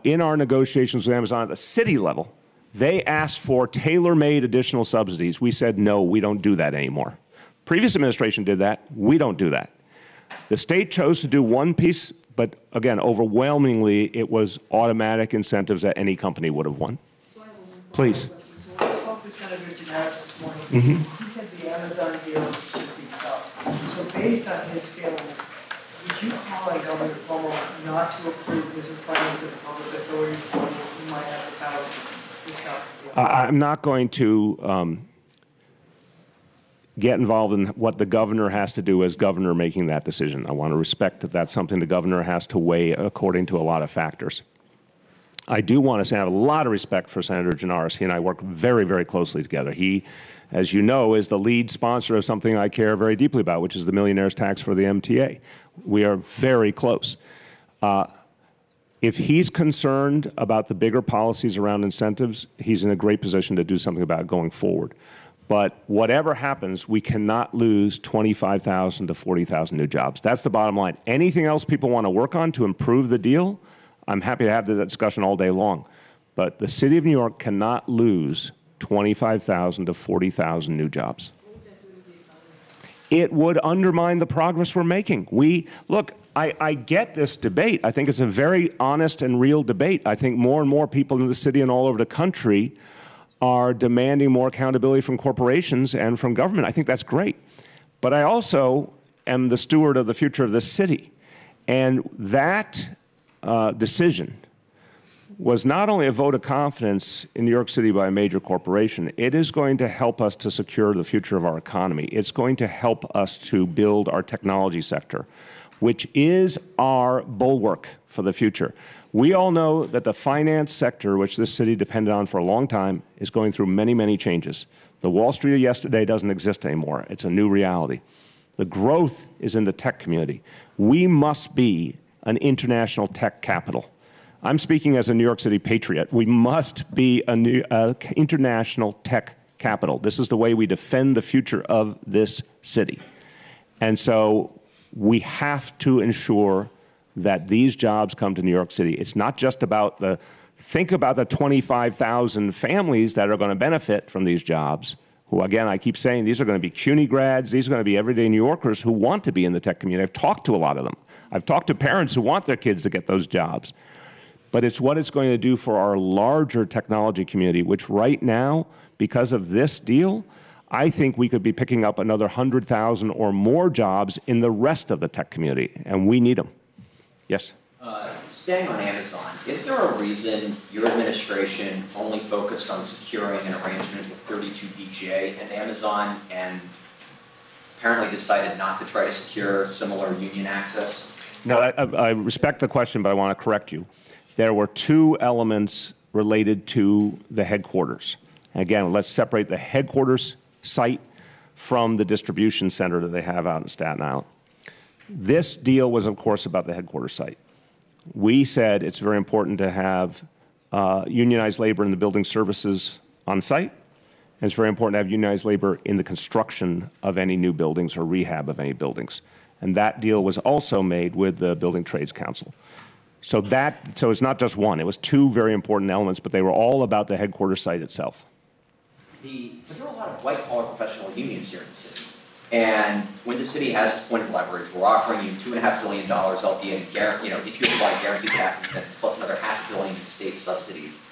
in our negotiations with Amazon at the city level, they asked for tailor-made additional subsidies. We said, no, we don't do that anymore. Previous administration did that. We don't do that. The state chose to do one piece, but again, overwhelmingly, it was automatic incentives that any company would have won. Please. So I spoke with Senator Gianaris this morning. He said the Amazon deal should be stopped. So based on his feelings, would you call on Governor Cuomo not to approve his appointment to the public authority who might have the power to stop the deal? I'm not going to get involved in what the governor has to do as governor making that decision. I want to respect that that's something the governor has to weigh according to a lot of factors. I do want to say I have a lot of respect for Senator Gianaris. He and I work very, very closely together. He, as you know, is the lead sponsor of something I care very deeply about, which is the Millionaire's tax for the MTA. We are very close. If he's concerned about the bigger policies around incentives, he's in a great position to do something about it going forward. But whatever happens, we cannot lose 25,000 to 40,000 new jobs. That's the bottom line. Anything else people want to work on to improve the deal, I'm happy to have the discussion all day long. But the city of New York cannot lose 25,000 to 40,000 new jobs. It would undermine the progress we're making. Look, I get this debate. I think it's a very honest and real debate. I think more and more people in the city and all over the country are demanding more accountability from corporations and from government. I think that's great. But I also am the steward of the future of this city. And that decision was not only a vote of confidence in New York City by a major corporation, it is going to help us to secure the future of our economy. It's going to help us to build our technology sector, which is our bulwark for the future. We all know that the finance sector, which this city depended on for a long time, is going through many, many changes. The Wall Street of yesterday doesn't exist anymore. It's a new reality. The growth is in the tech community. We must be an international tech capital. I'm speaking as a New York City patriot. We must be an international tech capital. This is the way we defend the future of this city. And so we have to ensure that these jobs come to New York City. It's not just about think about the 25,000 families that are going to benefit from these jobs, who, again, I keep saying these are going to be CUNY grads, these are going to be everyday New Yorkers who want to be in the tech community. I've talked to a lot of them. I've talked to parents who want their kids to get those jobs. But it's what it's going to do for our larger technology community, which right now, because of this deal, I think we could be picking up another 100,000 or more jobs in the rest of the tech community, and we need them. Yes? Staying on Amazon, is there a reason your administration only focused on securing an arrangement with 32BJ and Amazon and apparently decided not to try to secure similar union access? No, I respect the question, but I want to correct you. There were two elements related to the headquarters. Again, let's separate the headquarters site from the distribution center that they have out in Staten Island. This deal was, of course, about the headquarters site. We said it's very important to have unionized labor in the building services on site, and it's very important to have unionized labor in the construction of any new buildings or rehab of any buildings. And that deal was also made with the Building Trades Council. So it's not just one. It was two very important elements, but they were all about the headquarters site itself. But there are a lot of white-collar professional unions here in the city. And when the city has its point of leverage, we're offering you $2.5 billion LP, and if you provide guaranteed tax incentives, plus another $500 million in state subsidies.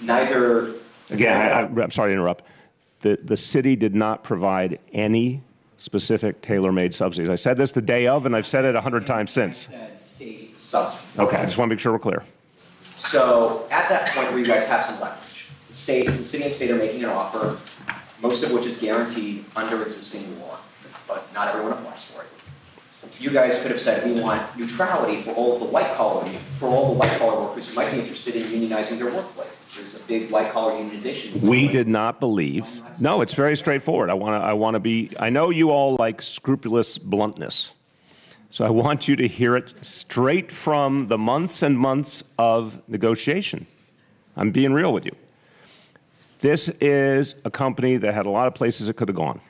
Neither. Again, I'm sorry to interrupt. The city did not provide any specific tailor-made subsidies. I said this the day of, and I've said it 100 times since. State subsidies. Okay, I just want to make sure we're clear. So at that point where you guys have some leverage, the city and state are making an offer, most of which is guaranteed under existing law, but not everyone applies for it. You guys could have said, we want neutrality for all of the white-collar workers who might be interested in unionizing their workplaces. There's a big white-collar unionization. We did not believe. No, it's very straightforward. I want to be. I know you all like scrupulous bluntness. So I want you to hear it straight from the months and months of negotiation. I'm being real with you. This is a company that had a lot of places it could have gone.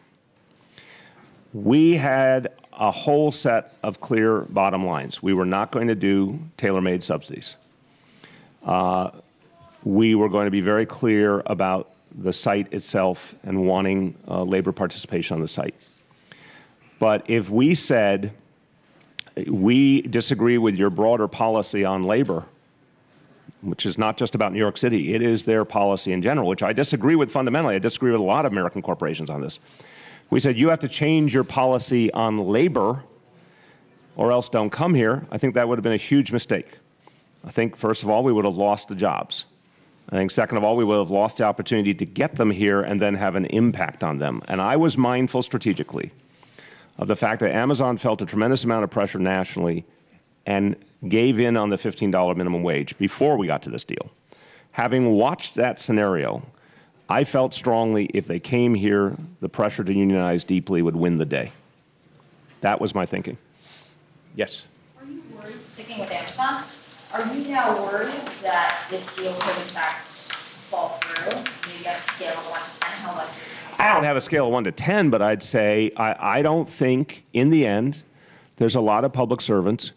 We had a whole set of clear bottom lines. We were not going to do tailor-made subsidies. We were going to be very clear about the site itself and wanting labor participation on the site. But if we said, we disagree with your broader policy on labor, which is not just about New York City, it is their policy in general, which I disagree with fundamentally. I disagree with a lot of American corporations on this. We said, you have to change your policy on labor or else don't come here. I think that would have been a huge mistake. I think, first of all, we would have lost the jobs. I think, second of all, we would have lost the opportunity to get them here and then have an impact on them. And I was mindful strategically of the fact that Amazon felt a tremendous amount of pressure nationally and gave in on the $15 minimum wage before we got to this deal. Having watched that scenario, I felt strongly if they came here, the pressure to unionize deeply would win the day. That was my thinking. Yes? Are you worried, sticking with Amazon, are you now worried that this deal could in fact fall through? Maybe on a scale of 1 to 10, how likely? I don't have a scale of 1 to 10, but I'd say I don't think, in the end, there's a lot of public servants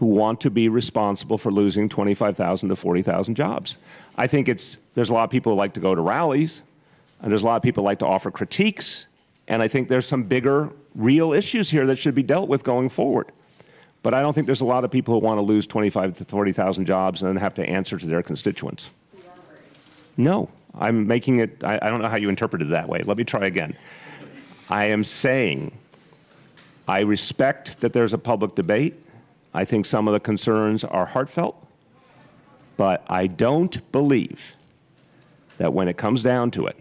who want to be responsible for losing 25,000 to 40,000 jobs. I think there's a lot of people who like to go to rallies, and there's a lot of people who like to offer critiques, and I think there's some bigger, real issues here that should be dealt with going forward. But I don't think there's a lot of people who want to lose 25,000 to 40,000 jobs and then have to answer to their constituents. No, I'm making it, I don't know how you interpreted it that way. Let me try again. I am saying I respect that there's a public debate. I think some of the concerns are heartfelt, but I don't believe that when it comes down to it,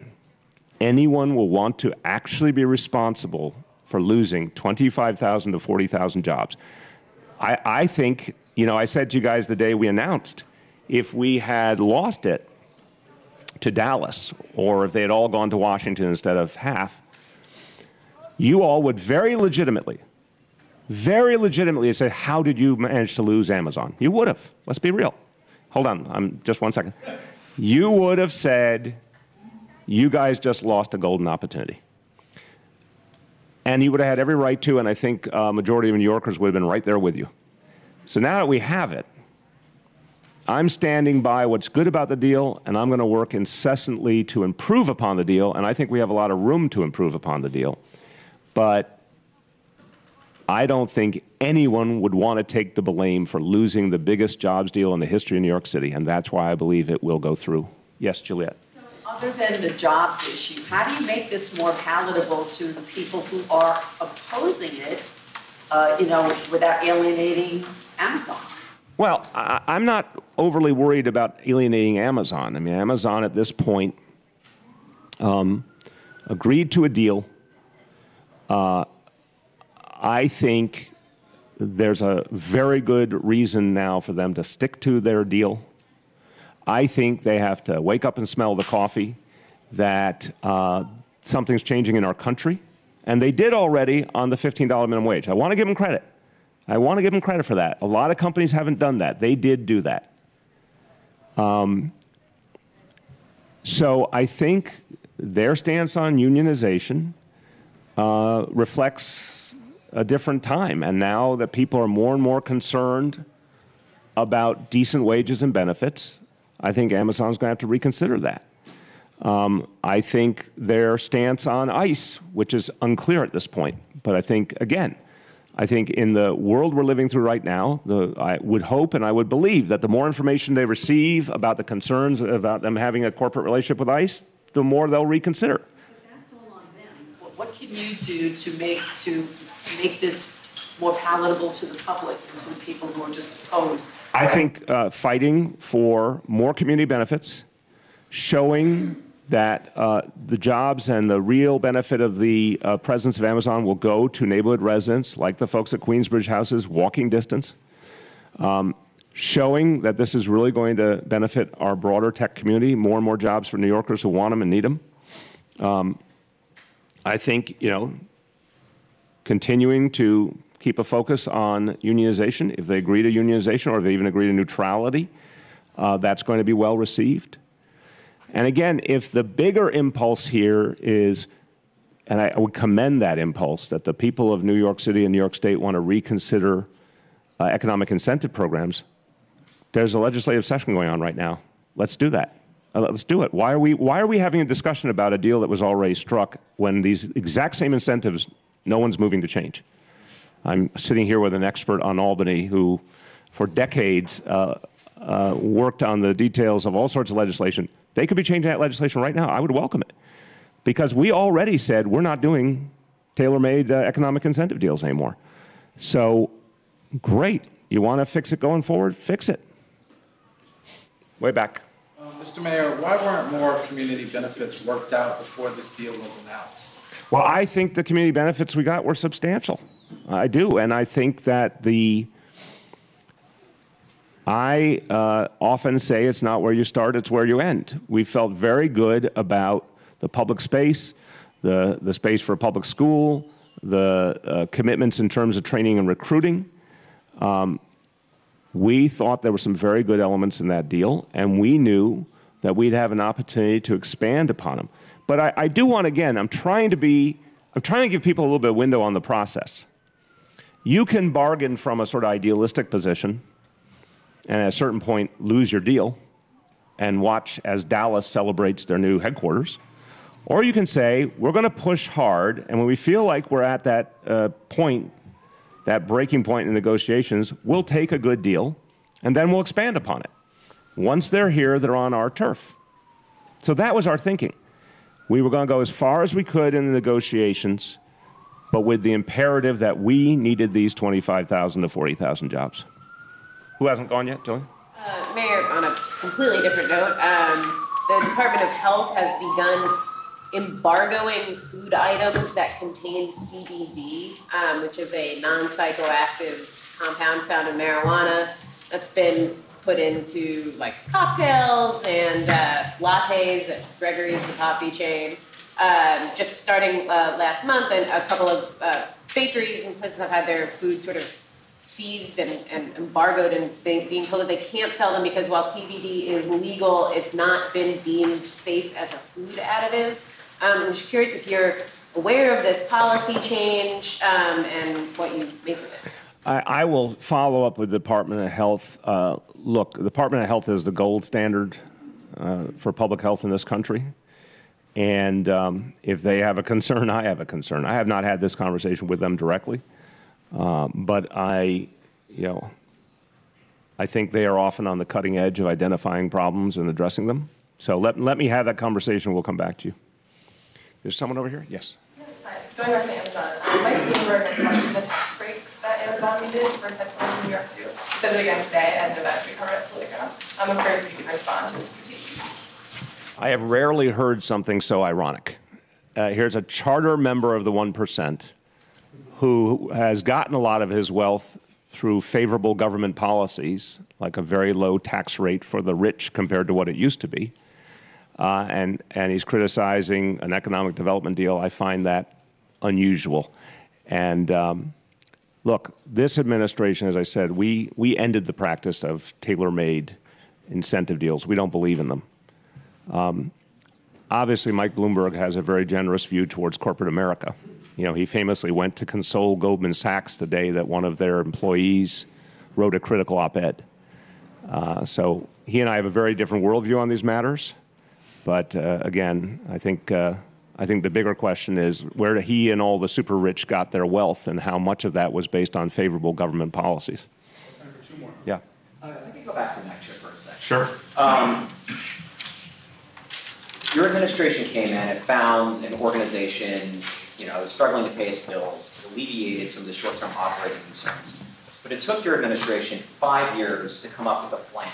anyone will want to actually be responsible for losing 25,000 to 40,000 jobs. I think, you know, I said to you guys the day we announced, if we had lost it to Dallas, or if they had all gone to Washington instead of half, you all would very legitimately say, how did you manage to lose Amazon? You would have. Let's be real. Hold on, just 1 second. You would have said, you guys just lost a golden opportunity. And you would have had every right to, and I think a majority of New Yorkers would have been right there with you. So now that we have it, I'm standing by what's good about the deal, and I'm going to work incessantly to improve upon the deal, and I think we have a lot of room to improve upon the deal. But I don't think anyone would want to take the blame for losing the biggest jobs deal in the history of New York City, and that's why I believe it will go through. Yes, Juliet. Other than the jobs issue, how do you make this more palatable to the people who are opposing it, you know, without alienating Amazon? Well, I'm not overly worried about alienating Amazon. I mean, Amazon at this point agreed to a deal. I think there's a very good reason now for them to stick to their deal. I think they have to wake up and smell the coffee that something's changing in our country. And they did already on the $15 minimum wage. I want to give them credit. I want to give them credit for that. A lot of companies haven't done that. They did do that. So I think their stance on unionization reflects a different time. And now that people are more and more concerned about decent wages and benefits, I think Amazon's going to have to reconsider that. I think their stance on ICE, which is unclear at this point, but I think, again, I think in the world we're living through right now, I would hope and I would believe that the more information they receive about the concerns about them having a corporate relationship with ICE, the more they'll reconsider. But that's all on them. What can you do to make this more palatable to the public and to the people who are just opposed? I think fighting for more community benefits, showing that the jobs and the real benefit of the presence of Amazon will go to neighborhood residents, like the folks at Queensbridge Houses, walking distance, showing that this is really going to benefit our broader tech community, more and more jobs for New Yorkers who want them and need them. I think, you know, continuing to keep a focus on unionization. If they agree to unionization or if they even agree to neutrality, that's going to be well received. And again, if the bigger impulse here is, and I would commend that impulse, that the people of New York City and New York State want to reconsider economic incentive programs, there's a legislative session going on right now. Let's do that. Let's do it. Why are we having a discussion about a deal that was already struck when these exact same incentives, no one's moving to change? I'm sitting here with an expert on Albany who, for decades, worked on the details of all sorts of legislation. They could be changing that legislation right now. I would welcome it. Because we already said we're not doing tailor-made economic incentive deals anymore. So, great. You want to fix it going forward? Fix it. Way back. Mr. Mayor, why weren't more community benefits worked out before this deal was announced? Well, I think the community benefits we got were substantial. I do. And I think that I often say it's not where you start, it's where you end. We felt very good about the public space, the space for a public school, the commitments in terms of training and recruiting. We thought there were some very good elements in that deal, and we knew that we'd have an opportunity to expand upon them. But I do want, again, I'm trying to give people a little bit of window on the process. You can bargain from a sort of idealistic position and at a certain point lose your deal and watch as Dallas celebrates their new headquarters. Or you can say, we're going to push hard, and when we feel like we're at that point, that breaking point in negotiations, we'll take a good deal, and then we'll expand upon it. Once they're here, they're on our turf. So that was our thinking. We were going to go as far as we could in the negotiations, but with the imperative that we needed these 25,000 to 40,000 jobs. Who hasn't gone yet, Julie? Mayor, on a completely different note, the Department of Health has begun embargoing food items that contain CBD, which is a non-psychoactive compound found in marijuana that's been put into like cocktails and lattes at Gregory's, the coffee chain. Just starting last month, and a couple of bakeries and places have had their food sort of seized and embargoed, and being told that they can't sell them because while CBD is legal, it's not been deemed safe as a food additive. I'm just curious if you're aware of this policy change and what you make of it. I will follow up with the Department of Health. Look, the Department of Health is the gold standard for public health in this country. And if they have a concern, I have a concern. I have not had this conversation with them directly, but I think they are often on the cutting edge of identifying problems and addressing them. So let me have that conversation. We'll come back to you. There's someone over here? Yes. Going back to Amazon, Mike Bloomberg has questioned the tax breaks that Amazon needed for headquarters in New York too. He said it again today at an event we covered at Politico. I'm curious if you can respond to his critique. I have rarely heard something so ironic. Here's a charter member of the 1% who has gotten a lot of his wealth through favorable government policies, like a very low tax rate for the rich compared to what it used to be. And he's criticizing an economic development deal. I find that unusual. And look, this administration, as I said, we ended the practice of tailor-made incentive deals. We don't believe in them. Obviously, Mike Bloomberg has a very generous view towards corporate America. You know, he famously went to console Goldman Sachs the day that one of their employees wrote a critical op-ed. So he and I have a very different worldview on these matters. But again, I think the bigger question is where he and all the super rich got their wealth and how much of that was based on favorable government policies. Time for two more. Yeah. If I could go back to NYCHA for a second. Sure. Your administration came in and found an organization, struggling to pay its bills, alleviated some of the short-term operating concerns. But it took your administration 5 years to come up with a plan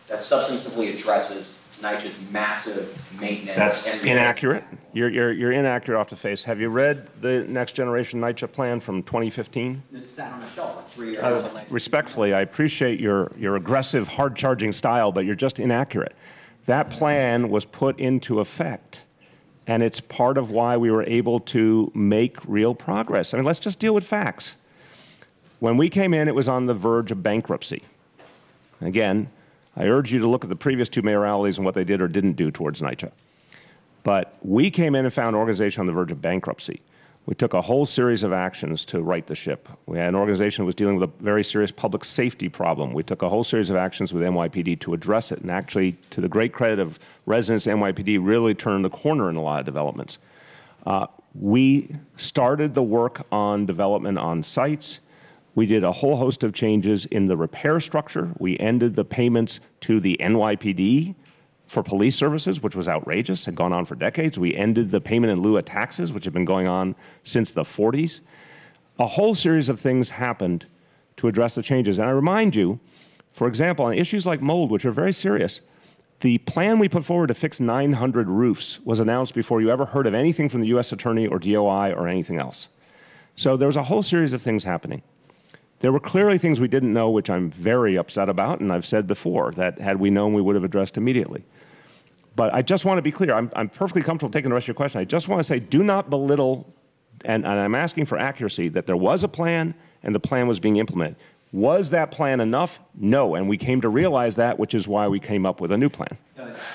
that substantively addresses NYCHA's massive maintenance. That's inaccurate. You're inaccurate off the face. Have you read the Next Generation NYCHA plan from 2015? It sat on the shelf for 3 years. Respectfully, I appreciate your aggressive, hard-charging style, but you're just inaccurate. That plan was put into effect, and it's part of why we were able to make real progress. I mean, let's just deal with facts. When we came in, it was on the verge of bankruptcy. Again, I urge you to look at the previous two mayoralities and what they did or didn't do towards NYCHA. But we came in and found an organization on the verge of bankruptcy. We took a whole series of actions to right the ship. We had an organization that was dealing with a very serious public safety problem. We took a whole series of actions with NYPD to address it. And actually, to the great credit of residents, NYPD really turned the corner in a lot of developments. We started the work on development on sites. We did a whole host of changes in the repair structure. We ended the payments to the NYPD for police services, which was outrageous, had gone on for decades. We ended the payment in lieu of taxes, which had been going on since the 40s. A whole series of things happened to address the changes. And I remind you, for example, on issues like mold, which are very serious, the plan we put forward to fix 900 roofs was announced before you ever heard of anything from the U.S. Attorney or DOI or anything else. So there was a whole series of things happening. There were clearly things we didn't know, which I'm very upset about, and I've said before that had we known, we would have addressed immediately. But I just want to be clear. I'm perfectly comfortable taking the rest of your question. I just want to say do not belittle, and I'm asking for accuracy, that there was a plan and the plan was being implemented. Was that plan enough? No, and we came to realize that, which is why we came up with a new plan.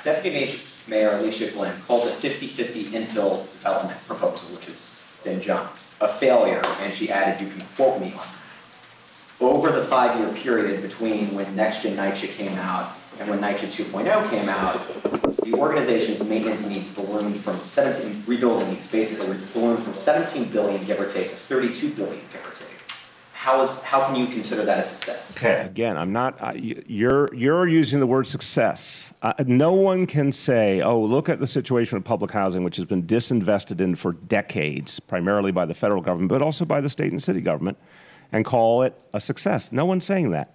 Deputy Mayor Alicia Glenn called a 50-50 infill development proposal, which has been junked, a failure, and she added, you can quote me on that. over the 5-year period between when Next Gen NYCHA came out and when NYCHA 2.0 came out, the organization's maintenance needs ballooned from rebuilding needs basically ballooned from 17 billion, give or take, to 32 billion, give or take. How can you consider that a success? Okay, again, I'm not, you're using the word success. No one can say, oh, look at the situation of public housing, which has been disinvested in for decades, primarily by the federal government, but also by the state and city government, and call it a success. No one's saying that.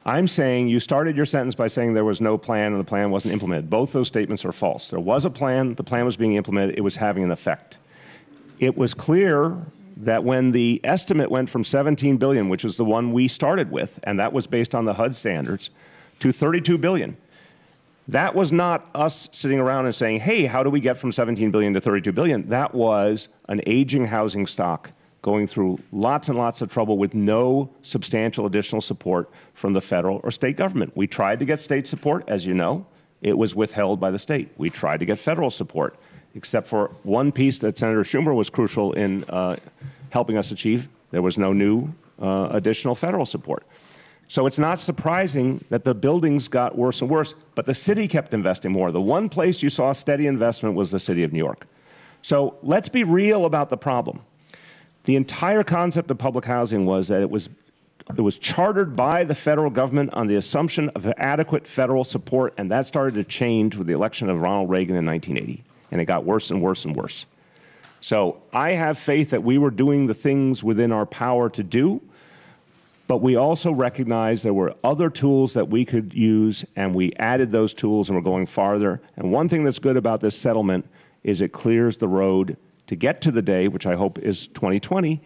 I'm saying you started your sentence by saying there was no plan and the plan wasn't implemented. Both those statements are false. There was a plan, the plan was being implemented, it was having an effect. It was clear that when the estimate went from 17 billion, which is the one we started with, and that was based on the HUD standards, to 32 billion, that was not us sitting around and saying, hey, how do we get from 17 billion to 32 billion? That was an aging housing stock going through lots and lots of trouble with no substantial additional support from the federal or state government. We tried to get state support, as you know. It was withheld by the state. We tried to get federal support, except for one piece that Senator Schumer was crucial in helping us achieve. There was no new additional federal support. So it's not surprising that the buildings got worse and worse, but the city kept investing more. The one place you saw steady investment was the city of New York. So let's be real about the problem. The entire concept of public housing was that it was chartered by the federal government on the assumption of adequate federal support, and that started to change with the election of Ronald Reagan in 1980, and it got worse and worse and worse. So I have faith that we were doing the things within our power to do, but we also recognized there were other tools that we could use, and we added those tools and we're going farther. And one thing that's good about this settlement is it clears the road to get to the day, which I hope is 2020,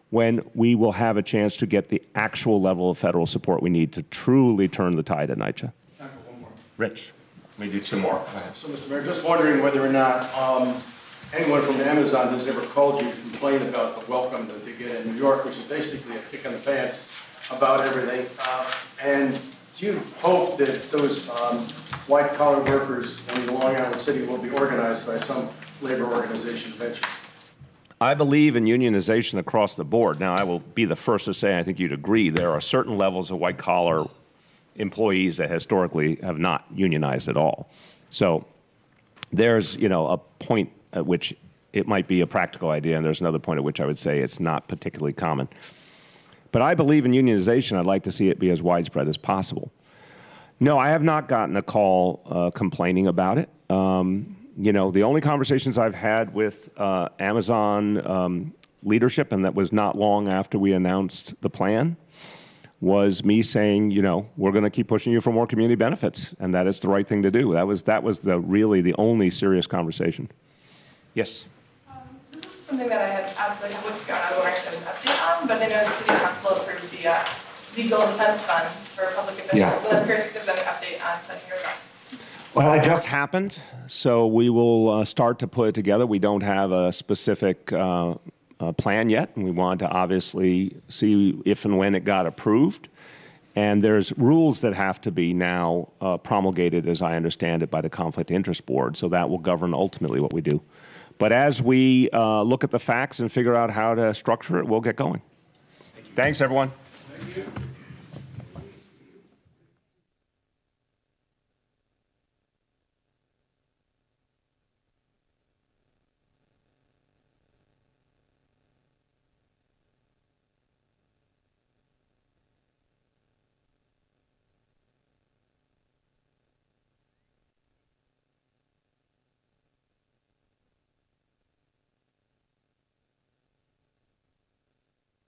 when we will have a chance to get the actual level of federal support we need to truly turn the tide at NYCHA. Time for one more. Rich, let me do two more. So, Mr. Mayor, just wondering whether or not anyone from Amazon has ever called you to complain about the welcome that they get in New York, which is basically a kick in the pants about everything. And do you hope that those white-collar workers in Long Island City will be organized by some labor organization eventually? I believe in unionization across the board. Now, I will be the first to say, I think you'd agree, there are certain levels of white-collar employees that historically have not unionized at all. So there's, a point at which it might be a practical idea, and there's another point at which I would say it's not particularly common. But I believe in unionization. I'd like to see it be as widespread as possible. No, I have not gotten a call complaining about it. The only conversations I've had with Amazon leadership, and that was not long after we announced the plan, was me saying, we're going to keep pushing you for more community benefits, and that is the right thing to do. That was really the only serious conversation. Yes? This is something that I had asked like a couple weeks ago, and I won't actually have an update on, but I know the City Council approved the legal defense funds for public officials, Yeah. and I'm curious if there's any update on setting yours up. Well, it just happened, so we will start to put it together. We don't have a specific plan yet, and we want to obviously see if and when it got approved. And there's rules that have to be now promulgated, as I understand it, by the Conflict of Interest Board, so that will govern ultimately what we do. But as we look at the facts and figure out how to structure it, we'll get going. Thanks, everyone. Thank you.